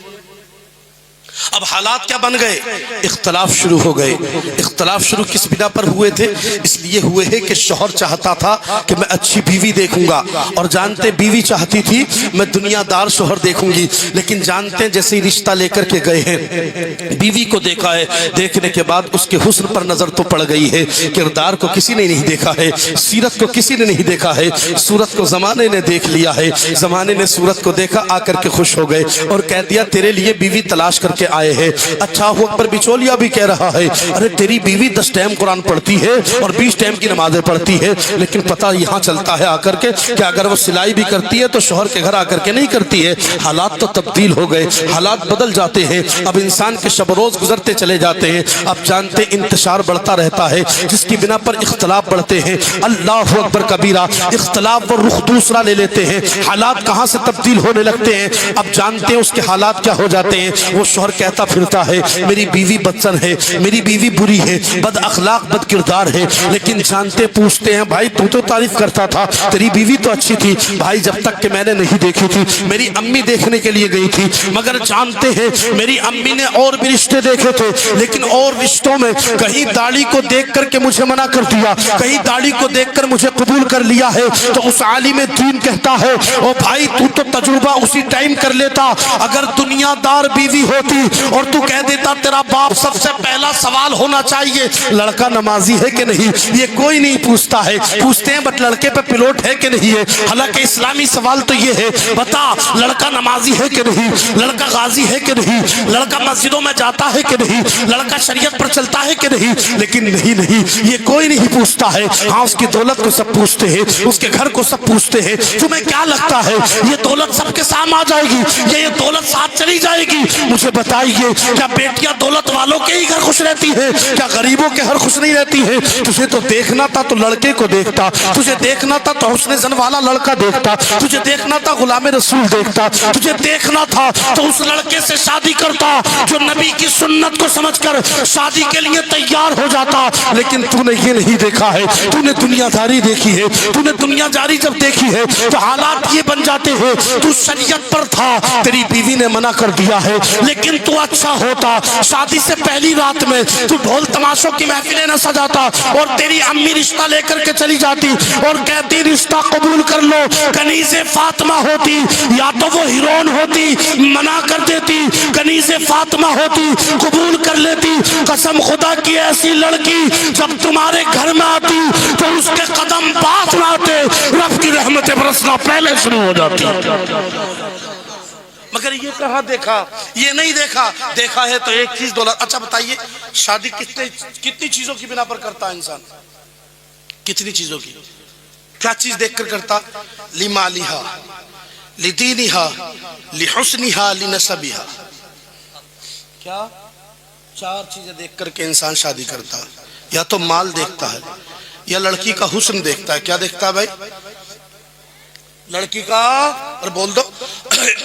اب حالات کیا بن گئے؟ اختلاف شروع ہو گئے۔ اختلاف شروع کس بنا پر ہوئے تھے؟ اس لیے ہوئے ہیں کہ شوہر چاہتا تھا کہ میں اچھی بیوی دیکھوں گا، اور جانتے بیوی چاہتی تھی میں دنیا دار شوہر دیکھوں گی، لیکن جانتے ہیں جیسے ہی رشتہ لے کر کے گئے ہیں، بیوی کو دیکھا ہے، دیکھنے کے بعد اس کے حسن پر نظر تو پڑ گئی ہے، کردار کو کسی نے نہیں دیکھا ہے، سیرت کو کسی نے نہیں دیکھا ہے، صورت کو زمانے نے دیکھ لیا ہے، زمانے نے صورت کو دیکھا، آ کر کے خوش ہو گئے اور کہہ دیا تیرے لیے بیوی تلاش کر کے آئے ہیں۔ اچھا ہوا پر بچولیا بھی کہہ رہا ہے ارے تیری بیوی 10 ٹائم قرآن پڑھتی ہے اور 20 ٹائم کی نمازیں پڑھتی ہے، لیکن پتہ یہاں چلتا ہے آ کر کے کہ اگر وہ سلائی بھی کرتی ہے تو شوہر کے گھر آ کر کے نہیں کرتی ہے۔ حالات تو تبدیل ہو گئے، حالات بدل جاتے ہیں، اب انسان کے شب روز گزرتے چلے جاتے ہیں۔ اب جانتے انتشار بڑھتا رہتا ہے جس کی بنا پر اختلاف بڑھتے ہیں، اللہ اکبر کبیرہ، اختلاف و رخ دوسرا لے لیتے ہیں، حالات کہاں سے تبدیل ہونے لگتے ہیں۔ اب جانتے ہیں اس کے حالات کیا ہو جاتے ہیں، وہ شوہر کہتا پھرتا ہے میری بیوی بدسن ہے، میری بیوی بری ہے، بد اخلاق بد کردار ہے، لیکن جانتے پوچھتے ہیں بھائی تو تعریف کرتا تھا تیری بیوی تو اچھی تھی، بھائی جب تک کہ میں نے نہیں دیکھی تھی، میری امی دیکھنے کے لیے گئی تھی، مگر جانتے ہیں میری امی نے اور بھی رشتے دیکھے تھے، لیکن اور رشتوں میں کہیں داڑھی کو دیکھ کر کے مجھے منع کر دیا، کہیں داڑھی کو دیکھ کر مجھے قبول کر لیا ہے، تو اس عالم دین کہتا ہے او بھائی تو تجربہ اسی ٹائم کر لیتا، اگر دنیا دار بیوی ہوتی اور تو کہہ دیتا تیرا باپ سب سے پہلا سوال ہونا چاہیے لڑکا نمازی ہے کہ نہیں، یہ کوئی نہیں پوچھتا ہے، پوچھتے ہیں بٹ لڑکے پہ پلوٹ ہے کہ نہیں ہے، حالانکہ اسلامی سوال تو یہ ہے بتا لڑکا نمازی ہے کہ نہیں، لڑکا غازی ہے کہ نہیں، لڑکا مسجدوں میں جاتا ہے کہ نہیں، لڑکا شریعت پر چلتا ہے کہ نہیں، لیکن نہیں یہ کوئی نہیں پوچھتا ہے۔ ہاں اس کی دولت کو سب پوچھتے ہیں، اس کے گھر کو سب پوچھتے ہیں، تمہیں کیا لگتا ہے یہ دولت سب کے سامنے آ جائے گی یا یہ دولت ساتھ چلی جائے گی؟ مجھے بتائیے کیا بیٹیاں دولت والوں کے ہی گھر خوش رہتی ہیں، کیا غریبوں کے گھر خوش نہیں رہتی ہیں؟ تجھے تو دیکھنا تھا تو لڑکے کو دیکھتا، تجھے دیکھنا تھا تو حسن زن والا لڑکا دیکھتا، تجھے دیکھنا تھا غلام رسول دیکھتا، تجھے دیکھنا تھا تو اس لڑکے سے شادی کرتا جو نبی کی سنت کو سمجھ کر شادی کے لیے تیار ہو جاتا، لیکن تو نے یہ نہیں دیکھا ہے، تو نے دنیا داری دیکھی ہے، تو نے دنیا داری جب دیکھی ہے تو حالات یہ بن جاتے ہیں تو شریعت پر تھا، تیری بیوی نے منع کر دیا ہے، لیکن تو اچھا ہوتا شادی سے پہلی رات میں تو ڈھول تماشوں کی محفلیں نہ سجاتا اور تیری امی رشتہ لے کر کے چلی جاتی اور کہتی رشتہ قبول کر لو، کنیز فاطمہ ہوتی یا تو وہ ہیرون ہوتی منع کر دیتی، کنیز فاطمہ ہوتی قبول کر لیتی۔ قسم خدا کی ایسی لڑکی جب تمہارے گھر میں آتی تو اس کے قدم پاس نہ آتے، رب کی رحمت برسنا پہلے شروع ہو جاتی۔ مگر یہ کہاں دیکھا، یہ نہیں دیکھا، دیکھا ہے تو ایک چیز دولت۔ اچھا بتائیے شادی کتنی چیزوں کی بنا پر کرتا ہے انسان؟ کتنی چیزوں کی؟ کیا چیز دیکھ کر کرتا؟ لمالہا لدینہا لحسنہا لنسبہا، کیا 4 چیزیں دیکھ کر کے انسان شادی کرتا ہے، یا تو مال دیکھتا ہے، یا لڑکی کا حسن دیکھتا ہے، کیا دیکھتا ہے بھائی؟ لڑکی کا، اور بول دو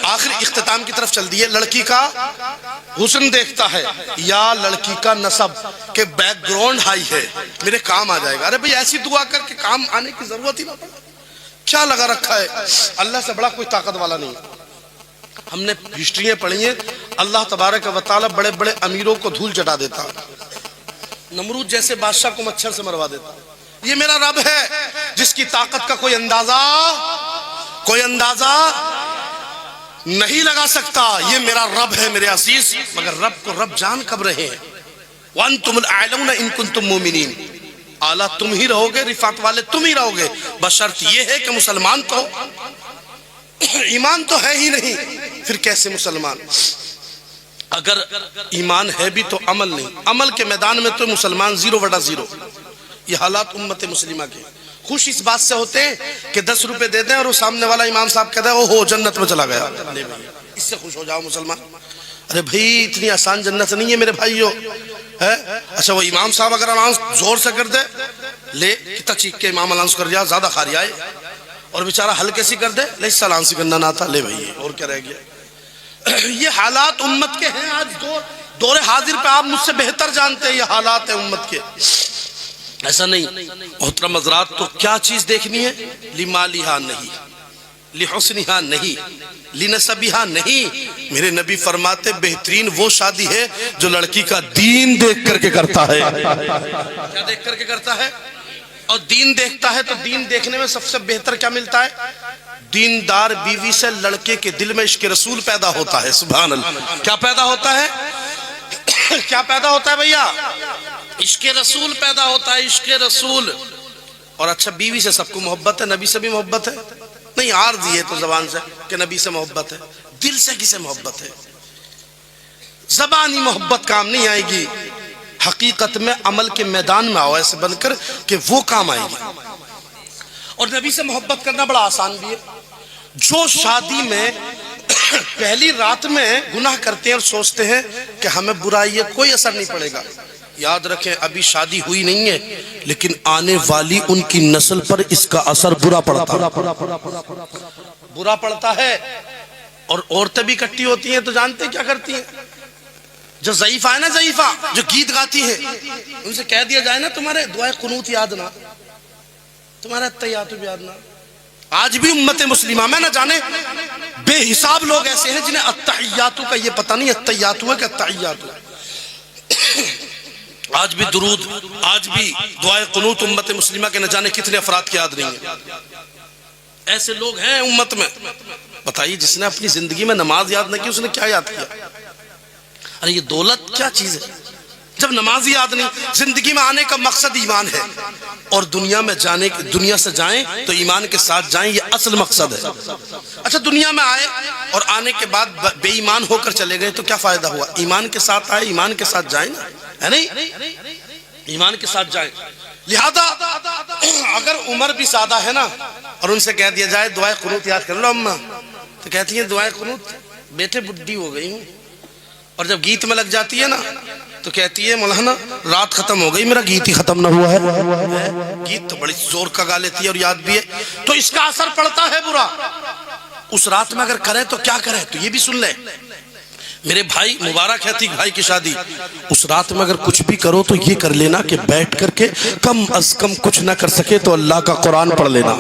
آخر اختتام کی طرف چل دیے، لڑکی کا حسن دیکھتا ہے یا لڑکی کا نسب کہ بیک گراؤنڈ ہائی ہے، میرے کام آ جائے گا؟ ارے بھئی ایسی دعا کر کے کام آنے کی ضرورت ہی نہ پڑے، کیا لگا رکھا ہے؟ اللہ سے بڑا کوئی طاقت والا نہیں۔ ہم نے ہسٹریاں پڑھی ہیں، اللہ تبارک و تعالی بڑے بڑے امیروں کو دھول چٹا دیتا، نمرود جیسے بادشاہ کو مچھر سے مروا دیتا۔ یہ میرا رب ہے جس کی طاقت کا کوئی اندازہ نہیں لگا سکتا۔ یہ میرا رب ہے میرے عزیز، مگر رب کو رب جان کب رہے ہیں؟ وَأَنْتُمُ الْأَعْلَوْنَ إِن كُنتُم مُؤْمِنِينَ، اعلیٰ تم ہی رہو گے، رفعت والے تم ہی رہو گے، بشرط یہ ہے کہ مسلمان تو ایمان تو ہے ہی نہیں، پھر کیسے مسلمان؟ اگر ایمان ہے بھی تو عمل نہیں، عمل کے میدان میں تو مسلمان 0/0۔ یہ حالات امت مسلمہ کے۔ خوش اس بات سے ہوتے ہیں کہ 10 روپے دے دیں اور وہ سامنے والا امام صاحب کہتا ہے او ہو جنت میں چلا گیا، اس سے خوش ہو جاؤ مسلمان۔ ارے بھائی اتنی آسان جنت نہیں ہے میرے بھائیو، اچھا وہ امام صاحب اگر اناؤنس زور سے کر دے، لے کتا چیک کے امام اناؤنس کر دیا زیادہ خاری آئے، اور بیچارہ ہلکے سی کر دے، لے سلام سی کرنا نہ تھا، لے بھائی اور کیا رہ گیا؟ یہ حالات امت کے ہیں۔ آج دور حاضر پہ آپ مجھ سے بہتر جانتے ہیں یہ حالات ہیں امت کے۔ ایسا نہیں محترم حضرات، تو کیا چیز دیکھنی ہے؟ لمالہا نہیں، لحسنہا نہیں، لنسبہا نہیں۔ میرے نبی فرماتے بہترین وہ شادی ہے جو لڑکی کا دین دیکھ کر کے کرتا ہے۔ کیا دیکھ کر کے کرتا ہے؟ اور دین دیکھتا ہے تو دین دیکھنے میں سب سے بہتر کیا ملتا ہے؟ دیندار بیوی سے لڑکے کے دل میں عشق رسول پیدا ہوتا ہے۔ سبحان اللہ، کیا پیدا ہوتا ہے؟ کیا پیدا ہوتا ہے بھیا؟ عشق رسول پیدا ہوتا ہے، عشق رسول۔ اور اچھا بیوی سے سب کو محبت ہے، نبی سے بھی محبت ہے؟ نہیں، عارضی ہے تو زبان سے کہ نبی سے محبت ہے، دل سے کسے محبت ہے؟ زبانی محبت کام نہیں آئے گی، حقیقت میں عمل کے میدان میں آؤ ایسے بن کر کہ وہ کام آئے گی۔ اور نبی سے محبت کرنا بڑا آسان بھی ہے۔ جو شادی میں پہلی رات میں گناہ کرتے ہیں اور سوچتے ہیں کہ ہمیں برائی ہے، کوئی اثر نہیں پڑے گا، یاد رکھیں ابھی شادی ہوئی نہیں ہے لیکن آنے والی ان کی نسل پر اس کا اثر برا پڑتا ہے۔ اور عورتیں بھی اکٹھی ہوتی ہیں تو جانتے ہیں کیا کرتی ہیں؟ جو ضعیفہ ہے نا، ضعیفہ جو گیت گاتی ہے، ان سے کہہ دیا جائے نا تمہارے دعائے قنوت یاد نہ، تمہارا اتحیات بھی یاد نہ۔ آج بھی امت مسلمہ میں نہ جانے بے حساب لوگ ایسے ہیں جنہیں اتحیاتو کا یہ پتہ نہیں، اتحیاتو ہے کہ اتحیاتو ہے۔ آج بھی درود، آج بھی دعائے قنوت امت مسلمہ کے نہ جانے کتنے افراد کی یاد نہیں ہے۔ ایسے لوگ ہیں امت میں، بتائیے جس نے اپنی زندگی میں نماز یاد نہ کی اس نے کیا یاد کیا؟ ارے یہ دولت کیا چیز ہے جب نماز یاد نہیں؟ زندگی میں آنے کا مقصد ایمان ہے، اور دنیا میں جانے، دنیا سے جائیں تو ایمان کے ساتھ جائیں، یہ اصل مقصد ہے۔ اچھا دنیا میں آئے اور آنے کے بعد بے ایمان ہو کر چلے گئے تو کیا فائدہ ہوا؟ ایمان کے ساتھ آئے، ایمان کے ساتھ جائیں نا، ہے نہیں؟ ایمان کے ساتھ جائیں۔ لہذا اگر عمر بھی زیادہ ہے نا اور ان سے کہہ دیا جائے دعائے قنوت یاد کر لو اماں، تو کہتی ہیں دعائے قنوت بیٹے بڈھی ہو گئی ہوں، اور جب گیت میں لگ جاتی ہے نا تو کہتی ہے مولانا رات ختم ہو گئی، میرا گیت ہی ختم نہ ہوا ہے۔ گیت تو بڑی زور کا گا لیتی ہے اور یاد بھی ہے، تو اس کا اثر پڑتا ہے برا۔ اس رات میں اگر کرے تو کیا کرے؟ تو یہ بھی سن لے میرے بھائی، مبارک ہے تھی بھائی کی شادی، اس رات میں اگر کچھ بھی کرو تو یہ کر لینا کہ بیٹھ کر کے کم از کم کچھ نہ کر سکے تو اللہ کا قرآن پڑھ لینا۔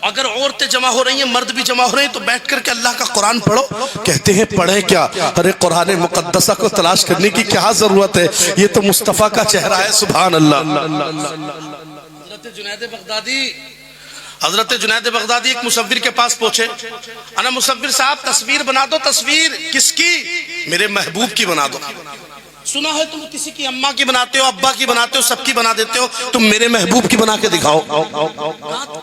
اگر عورتیں جمع ہو رہی ہیں، مرد بھی جمع ہو رہے ہیں، تو بیٹھ کر کے اللہ کا قرآن پڑھو۔ کہتے ہیں پڑھیں کیا؟ ارے قرآن مقدسہ کو تلاش کرنے کی کیا ضرورت ہے؟ یہ تو مصطفیٰ کا چہرہ ہے، سبحان اللہ۔ حضرت جنید بغدادی ایک مصور کے پاس پہنچے، انا مصور صاحب تصویر بنا دو۔ تصویر کس کی؟ میرے محبوب کی بنا دو۔ سنا ہے تم کسی کی اماں کی بناتے ہو، ابا کی بناتے ہو، سب کی بنا دیتے ہو، تم میرے محبوب کی بنا کے دکھاؤ۔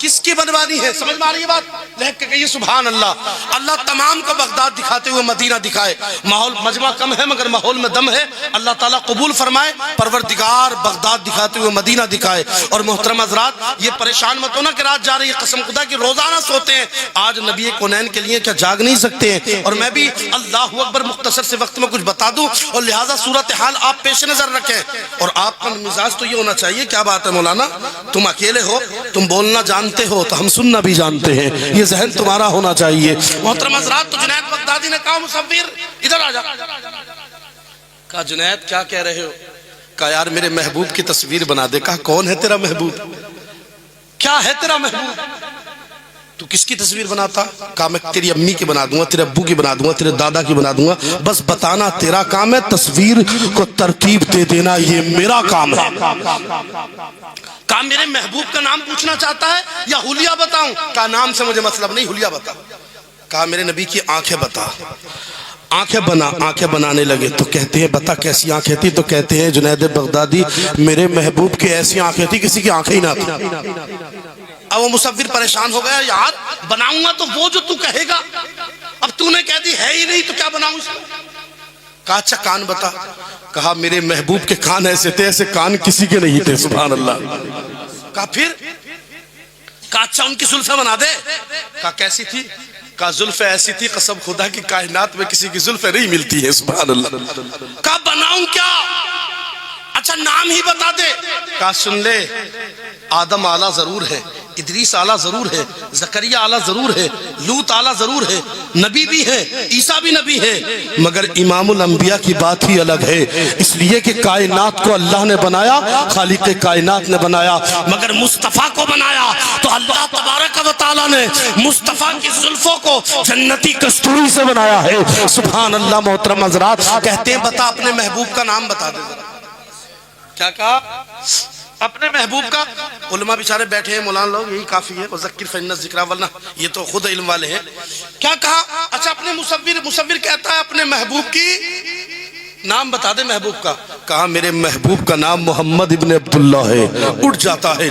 کس کی بنوانی ہے؟ سمجھ میں آ رہی ہے بات؟ لہک کے کہیے سبحان اللہ۔ اللہ تمام کو بغداد دکھاتے ہوئے مدینہ دکھائے۔ ماحول مجمع کم ہے مگر ماحول میں دم ہے، اللہ تعالیٰ قبول فرمائے۔ پروردگار بغداد دکھاتے ہوئے مدینہ دکھائے۔ اور محترم حضرات یہ پریشان مت ہونا کہ رات جا رہی ہے، قسم خدا کی روزانہ سوتے ہیں، آج نبی کونین کے لیے کیا جاگ نہیں سکتے ہیں؟ اور میں بھی اللہ اکبر مختصر سے وقت میں کچھ بتا دوں، اور لہٰذا صورت حال آپ پیش نظر رکھیں۔ اور آپ کا مزاج تو یہ ہونا چاہیے، کیا بات ہے مولانا تم اکیلے ہو، تم بولنا جانتے جانتے ہو تو ہم سننا بھی جانتے ہیں، یہ ذہن تمہارا ہونا چاہیے۔ محترم حضرات، تو جنید بغدادی نے کہا مصور ادھر آ جا۔ کہا جنید کیا کہہ رہے ہو؟ کہا یار میرے محبوب کی تصویر بنا دے۔ کہا کون ہے تیرا محبوب؟ کیا ہے تیرا محبوب؟ تو کس کی تصویر بناتا؟ کہا میں تیری امی کی بنا دوں گا، تیرے ابو کی بنا دوں گا، تیرے دادا کی بنا دوں گا، بس بتانا تیرا کام ہے، تصویر کو ترتیب دے دینا یہ میرا کام ہے۔ کہا میرے محبوب کا نام پوچھنا چاہتا ہے یا حلیہ بتاؤں؟ کہا نام سے مجھے مطلب نہیں، حلیہ بتا۔ کہا میرے نبی کی آنکھیں بتا۔ آنکھیں بنانے لگے تو کہتے ہیں بتا کیسی آنکھیں تھی؟ تو کہتے ہیں جنید بغدادی میرے محبوب کی ایسی آنکھیں تھی کسی کی آنکھیں ہی نہ تھی۔ اب وہ مصور پریشان ہو گیا، یار بناؤں گا تو وہ جو تو کہے گا، اب تو نے کہہ دی ہے ہی نہیں تو کیا بناؤں اس کو؟ کہا اچھا کان بتا۔ کہا میرے محبوب کے کان ایسے تھے ایسے کان کسی کے نہیں تھے، سبحان اللہ۔ کہا پھر؟ کہا اچھا ان کی زلفیں بنا دے۔ کہا کیسی تھی؟ کہا زلفیں ایسی تھی قسم خدا کی کائنات میں کسی کی زلفیں نہیں ملتی ہیں، سبحان اللہ۔ کہا بناؤں کیا؟ اچھا نام ہی بتا دے۔ کہا سن لے، آدم اعلیٰ ضرور ہے، ادریس اعلیٰ ضرور ہے، زکریا اعلیٰ ضرور ہے، لوط اعلیٰ ضرور ہے، نبی بھی ہے، عیسیٰ بھی نبی ہے، مگر امام الانبیاء کی بات ہی الگ ہے، اس لیے کہ کائنات کو اللہ نے بنایا، خالق کائنات نے بنایا، مگر مصطفیٰ کو بنایا تو اللہ تبارک و تعالیٰ نے مصطفیٰ کی زلفوں کو جنتی کستوری سے بنایا ہے، سبحان اللہ۔ محترم حضرات کہتے ہیں بتا اپنے محبوب کا نام بتا دے۔ کیا کہا؟ اپنے محبوب کا۔ علماء بیچارے بیٹھے ہیں، مولانا لوگ، یہی کافی ہے، وذکر فإن الذکریٰ، ورنہ یہ تو خود علم والے ہیں۔ کیا کہا؟ اچھا اپنے مصور کہتا ہے اپنے محبوب کی نام بتا دے محبوب کا۔ کہا میرے محبوب کا نام محمد ابن عبداللہ ہے۔ اٹھ جاتا ہے،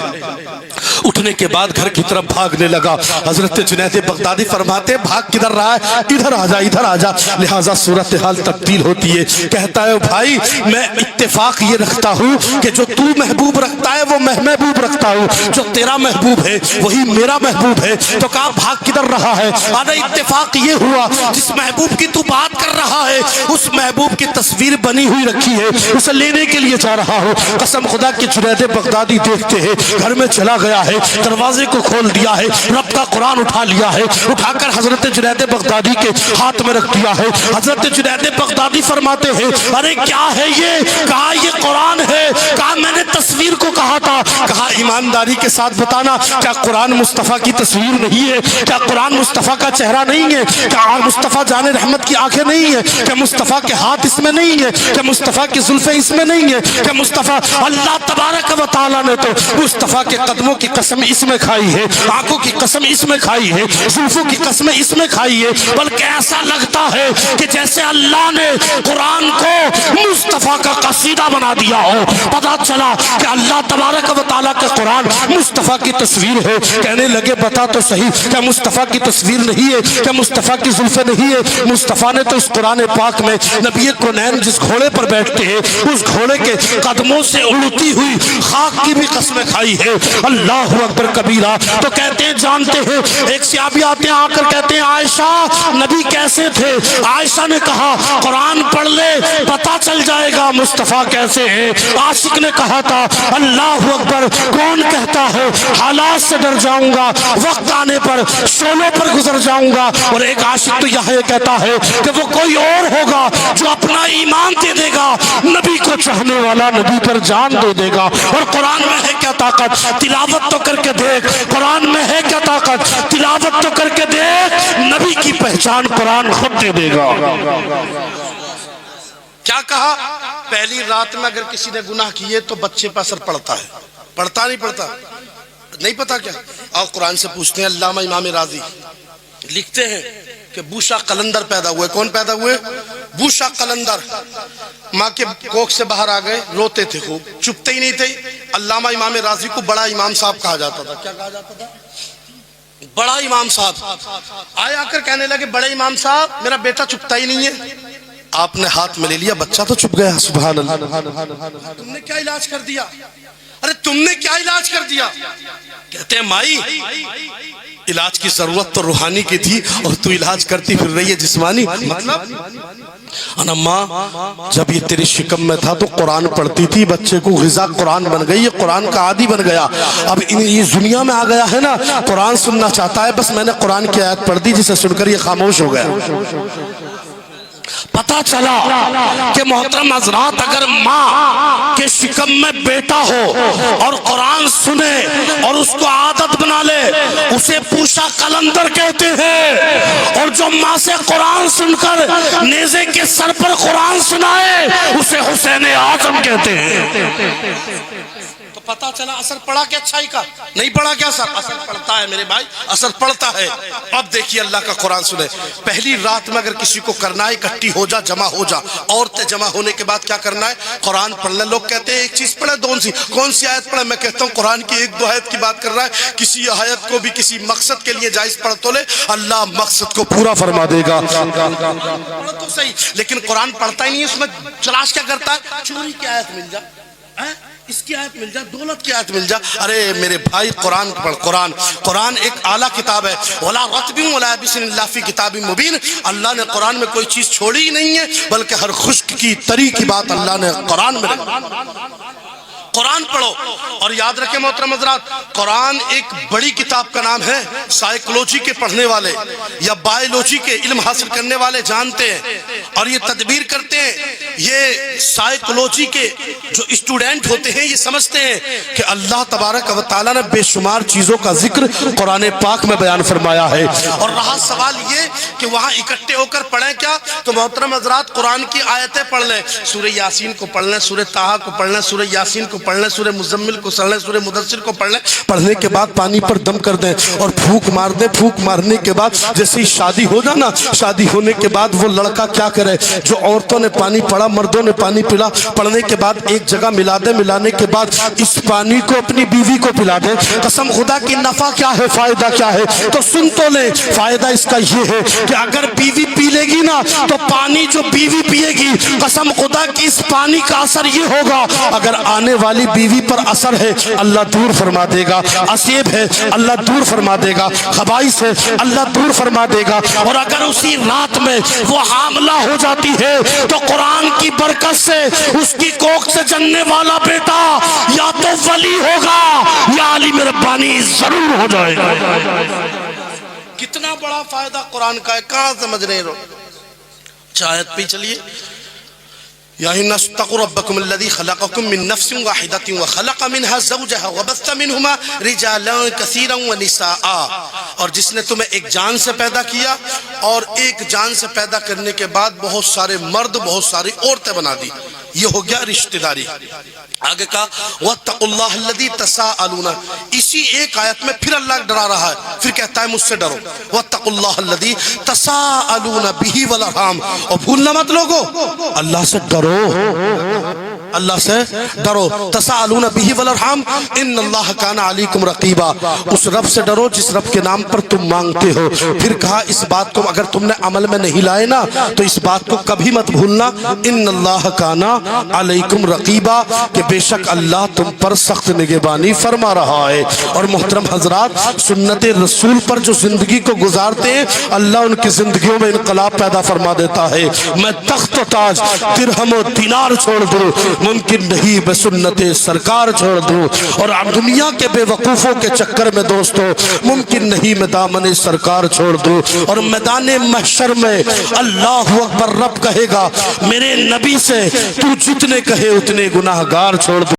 اٹھنے کے بعد گھر کی طرف بھاگنے لگا۔ حضرت جنید بغدادی فرماتے بھاگ کدھر رہا ہے؟ ادھر آ جا، ادھر آ جا۔ لہٰذا صورتحال تبدیل ہوتی ہے۔ کہتا ہے بھائی میں اتفاق یہ رکھتا ہوں کہ جو تو محبوب رکھتا ہے وہ میں محبوب رکھتا ہوں، جو تیرا محبوب ہے وہی میرا محبوب ہے۔ تو کہا بھاگ کدھر رہا ہے؟ آدھا اتفاق یہ ہوا جس محبوب کی تو بات کر رہا ہے اس محبوب کی تصویر بنی ہوئی رکھی ہے، اسے لینے کے لیے جا رہا ہوں۔ قسم خدا کی جنید بغدادی دیکھتے ہیں گھر میں چلا گیا ہے، دروازے کو کھول دیا ہے، رب کا قرآن اٹھا لیا ہے، اٹھا کر حضرت جنید بغدادی کے ہاتھ میں رکھ دیا ہے۔ حضرت جنید بغدادی فرماتے ہیں ارے کیا ہے یہ؟ کہا یہ قرآن ہے۔ کہا میں نے تصویر کو کہا تھا۔ کہا ایمانداری کے ساتھ بتانا کیا قرآن مصطفیٰ کی تصویر نہیں ہے؟ کیا قرآن مصطفیٰ کا چہرہ نہیں ہے؟ کیا مصطفیٰ جان رحمت کی آنکھیں نہیں ہیں؟ کیا مصطفیٰ کے ہاتھ اس میں نہیں ہے؟ کیا مصطفیٰ کی زلفیں اس میں نہیں ہے؟ کیا مصطفیٰ اللہ تبارک و تعالیٰ نے تو مصطفیٰ کے قدموں کی قسم اس میں کھائی ہے، آنکھوں کی قسم اس میں کھائی ہے، زلفوں کی قسم اس میں کھائی ہے، بلکہ ایسا لگتا ہے کہ جیسے اللہ نے قرآن کو مصطفیٰ کا قصیدہ بنا دیا ہو۔ پتہ چلا کہ اللہ تبارک و تعالیٰ کا قرآن مصطفیٰ کی تصویر ہے۔ کہنے لگے بتا تو صحیح کیا مصطفیٰ کی تصویر نہیں ہے؟ کیا مصطفیٰ کی زلفیں نہیں ہے؟ مصطفیٰ نے تو اس قرآن پاک میں نبی کونین جس گھوڑے پر بیٹھتے ہیں اس گھوڑے کے قدموں سے اڑتی ہوئی خاک کی بھی قسمیں کھائی ہے۔ اللہ اکبر کبیرہ۔ تو کہتے ہیں جانتے ہیں، ایک صحابی آتے ہیں آ کر کہتے ہیں عائشہ نبی کیسے تھے؟ عائشہ نے کہا قرآن پڑھ لے پتہ چل جائے گا مصطفیٰ کیسے ہیں۔ عاشق نے کہا تھا اللہ اکبر کون کہتا ہے حالات سے ڈر جاؤں گا، وقت آنے پر شعلوں پر گزر جاؤں گا۔ اور ایک عاشق تو یہاں کہتا ہے کہ وہ کوئی اور ہوگا جو اپنا ایمان دے دے گا، نبی کو چاہنے والا نبی پر جان دے دے گا۔ اور قرآن میں ہے کیا طاقت؟ تلاوت تو کر کے دیکھ، قرآن میں ہے کیا طاقت؟ تلاوت تو کر کے دیکھ، نبی کی پہچان قرآن خود دے دے گا۔ کیا کہا؟ پہلی رات میں اگر کسی نے گناہ کیے تو بچے پر اثر پڑتا ہے، پڑتا نہیں پڑتا؟ نہیں پتا کیا؟ اور قرآن سے پوچھتے ہیں۔ علامہ امام راضی لکھتے ہیں کہ بوشا قلندر پیدا ہوئے۔ کون پیدا ہوئے؟ بوشا قلندر۔ ماں کے کوکھ سے باہر آ گئے، روتے تھے خوب، چپتے ہی نہیں تھے۔ علامہ امام راضی کو بڑا امام صاحب کہا جاتا تھا۔ کیا کہا جاتا تھا؟ بڑا امام صاحب۔ آئے آ کر کہنے لگے بڑے امام صاحب میرا بیٹا چپتا ہی نہیں ہے۔ آپ نے ہاتھ میں لے لیا، بچہ تو چپ گیا۔ سبحان اللہ۔ تم نے کیا علاج کر دیا؟ ارے تم نے کیا علاج کر دیا؟ کہتے ہیں مائی علاج کی ضرورت تو روحانی کی تھی اور تو علاج کرتی پھر رہی ہے جسمانی. مطلب ماں جب یہ تیری شکم میں تھا تو قرآن پڑھتی تھی, بچے کو غذا قرآن بن گئی, یہ قرآن کا عادی بن گیا. اب یہ دنیا میں آ گیا ہے نا, قرآن سننا چاہتا ہے, بس میں نے قرآن کی آیت پڑھ دی جسے سن کر یہ خاموش ہو گیا. پتا چلا کہ محترم حضرات, اگر ماں کے شکم میں بیٹا ہو اور قرآن سنے اور اس کو عادت بنا لے, اسے پوشا قلندر کہتے ہیں. اور جو ماں سے قرآن سن کر نیزے کے سر پر قرآن سنائے اسے حسین اعظم کہتے ہیں. تو پتا چلا اثر پڑا کہ اچھائی کا, نہیں پڑا کیا اثر؟ اثر پڑتا ہے میرے بھائی, اثر پڑتا ہے. اب دیکھیے اللہ کا قرآن سنے. پہلی رات میں اگر کسی کو کرنا ہے اکٹھی ہو جا, جمع ہو جا. عورتیں جمع ہونے کے بعد کیا کرنا ہے؟ قرآن پڑھنا. لوگ کہتے ہیں ایک چیز پڑھے, کون سی آیت پڑھے؟ میں کہتا ہوں قرآن کی ایک دو آیت کی بات کر رہا ہے, کسی آیت کو بھی کسی مقصد کے لیے جائز پڑھ تو لے, اللہ مقصد کو پورا فرما دے گا. پڑھ تو صحیح, لیکن قرآن پڑھتا ہی نہیں, اس میں تلاش کیا کرتا ہے؟ چوری کی آیت مل جا, اس کی آیت مل جا, دولت کی آیت مل جا. ارے میرے بھائی قرآن پڑھ. قرآن ایک اعلیٰ کتاب ہے. وَلَا رَطْبٍ وَلَا يَابِسٍ إِلَّا فِي كِتَابٍ مُبِينٍ. اللہ نے قرآن میں کوئی چیز چھوڑی ہی نہیں ہے, بلکہ ہر خشک کی تری کی بات اللہ نے قرآن میں رکھی. قرآن پڑھو. اور یاد رکھیں محترم حضرات, قرآن ایک بڑی کتاب کا نام ہے. سائیکولوجی کے پڑھنے والے یا بایولوجی کے علم حاصل کرنے والے جانتے ہیں اور یہ تدبیر کرتے ہیں. یہ سائیکولوجی کے جو اسٹوڈنٹ ہوتے ہیں یہ سمجھتے ہیں کہ اللہ تبارک و تعالیٰ نے بے شمار چیزوں کا ذکر قرآن پاک میں بیان فرمایا ہے. اور رہا سوال یہ کہ وہاں اکٹھے ہو کر پڑھیں کیا, تو محترم حضرات قرآن کی آیتیں پڑھ لیں. سورہ یاسین کو پڑھ لیں, سورہ طٰہٰ کو پڑھ لیں, سورہ یاسین کو پڑھ لیں, سورہ مزمل کو پڑھ لیں, سورہ مدثر کو پڑھ لیں. پڑھنے کے بعد پانی پر دم کر دیں اور پھونک مار دیں. پھونک مارنے کے بعد جیسے ہی شادی ہو جانا, شادی ہونے کے بعد وہ لڑکا کیا کرے, جو عورتوں نے پانی پڑا مردوں نے پانی پلا, پڑھنے کے بعد ایک جگہ ملا دے, ملانے کے بعد اس پانی کو اپنی بیوی کو پلا دے. قسم خدا کی نفع کیا ہے, فائدہ کیا ہے, تو سن تو لیں. فائدہ اس کا یہ ہے کہ اگر بیوی پی لے گی نا تو پانی جو بیوی پیے گی, قسم خدا کی اس پانی کا اثر یہ ہوگا, اگر آنے والی بیوی پر اثر ہے اللہ دور فرما دے گا, اسیب ہے اللہ دور فرما دے گا, خبائث ہے اللہ دور فرما دے گا. اور اگر اسی رات میں وہ حاملہ ہو جاتی ہے تو قرآن کی برکت سے اس کی کوکھ سے جننے والا بیٹا یا تو ولی ہوگا یا عالم ربانی ضرور ہو جائے گا. کتنا بڑا فائدہ قرآن کا ہے, کہاں سمجھ رہے ہو؟ چاہت پہ چلیے. يا أيها الناس اتقوا ربكم الذي خلقكم من نفس واحدة وخلق منها زوجها وبث منهما رجالا كثيرا ونساء. اور جس نے تمہیں ایک جان سے پیدا کیا اور ایک جان سے پیدا کرنے کے بعد بہت سارے مرد بہت ساری عورتیں بنا دی. یہ ہو گیا رشتہ داری. آگے کہا وَاتَّقُوا اللَّهَ الَّذِي تَسَاءَلُونَ. اسی ایک آیت میں پھر اللہ ڈرا رہا ہے, پھر کہتا ہے مجھ سے ڈرو. وَاتَّقُوا اللَّهَ الَّذِي تَسَاءَلُونَ بِهِ وَالْأَرْحَامَ. اور بھولنا مت لوگو, اللہ سے ڈرو, اللہ سے ڈرو. تَسَاءَلُونَ بِهِ وَالْأَرْحَامَ إِنَّ اللَّهَ كَانَ عَلَيْكُمْ رَقِيبًا. اس رب سے ڈرو جس رب کے نام پر تم مانگتے ہو. پھر کہا اس بات کو اگر تم نے عمل میں نہیں لائے نا تو اس بات کو کبھی مت بھولنا, إِنَّ اللَّهَ كَانَ عَلَيْكُمْ رَقِيبًا, کہ بے شک اللہ تم پر سخت نگہبانی فرما رہا ہے. اور محترم حضرات, سنت رسول پر جو زندگی کو گزارتے ہیں اللہ ان کی زندگیوں میں انقلاب پیدا فرما دیتا ہے. میں تخت و تاج درہم و دینار چھوڑ دوں, ممکن نہیں میں سنت سرکار چھوڑ دوں. اور دنیا کے بے وقوفوں کے چکر میں دوستو ممکن نہیں میں دامن سرکار چھوڑ دوں. اور میدان محشر میں اللہ اکبر رب کہے گا میرے نبی سے تو جتنے کہے اتنے گناہگار چھوڑ دوں.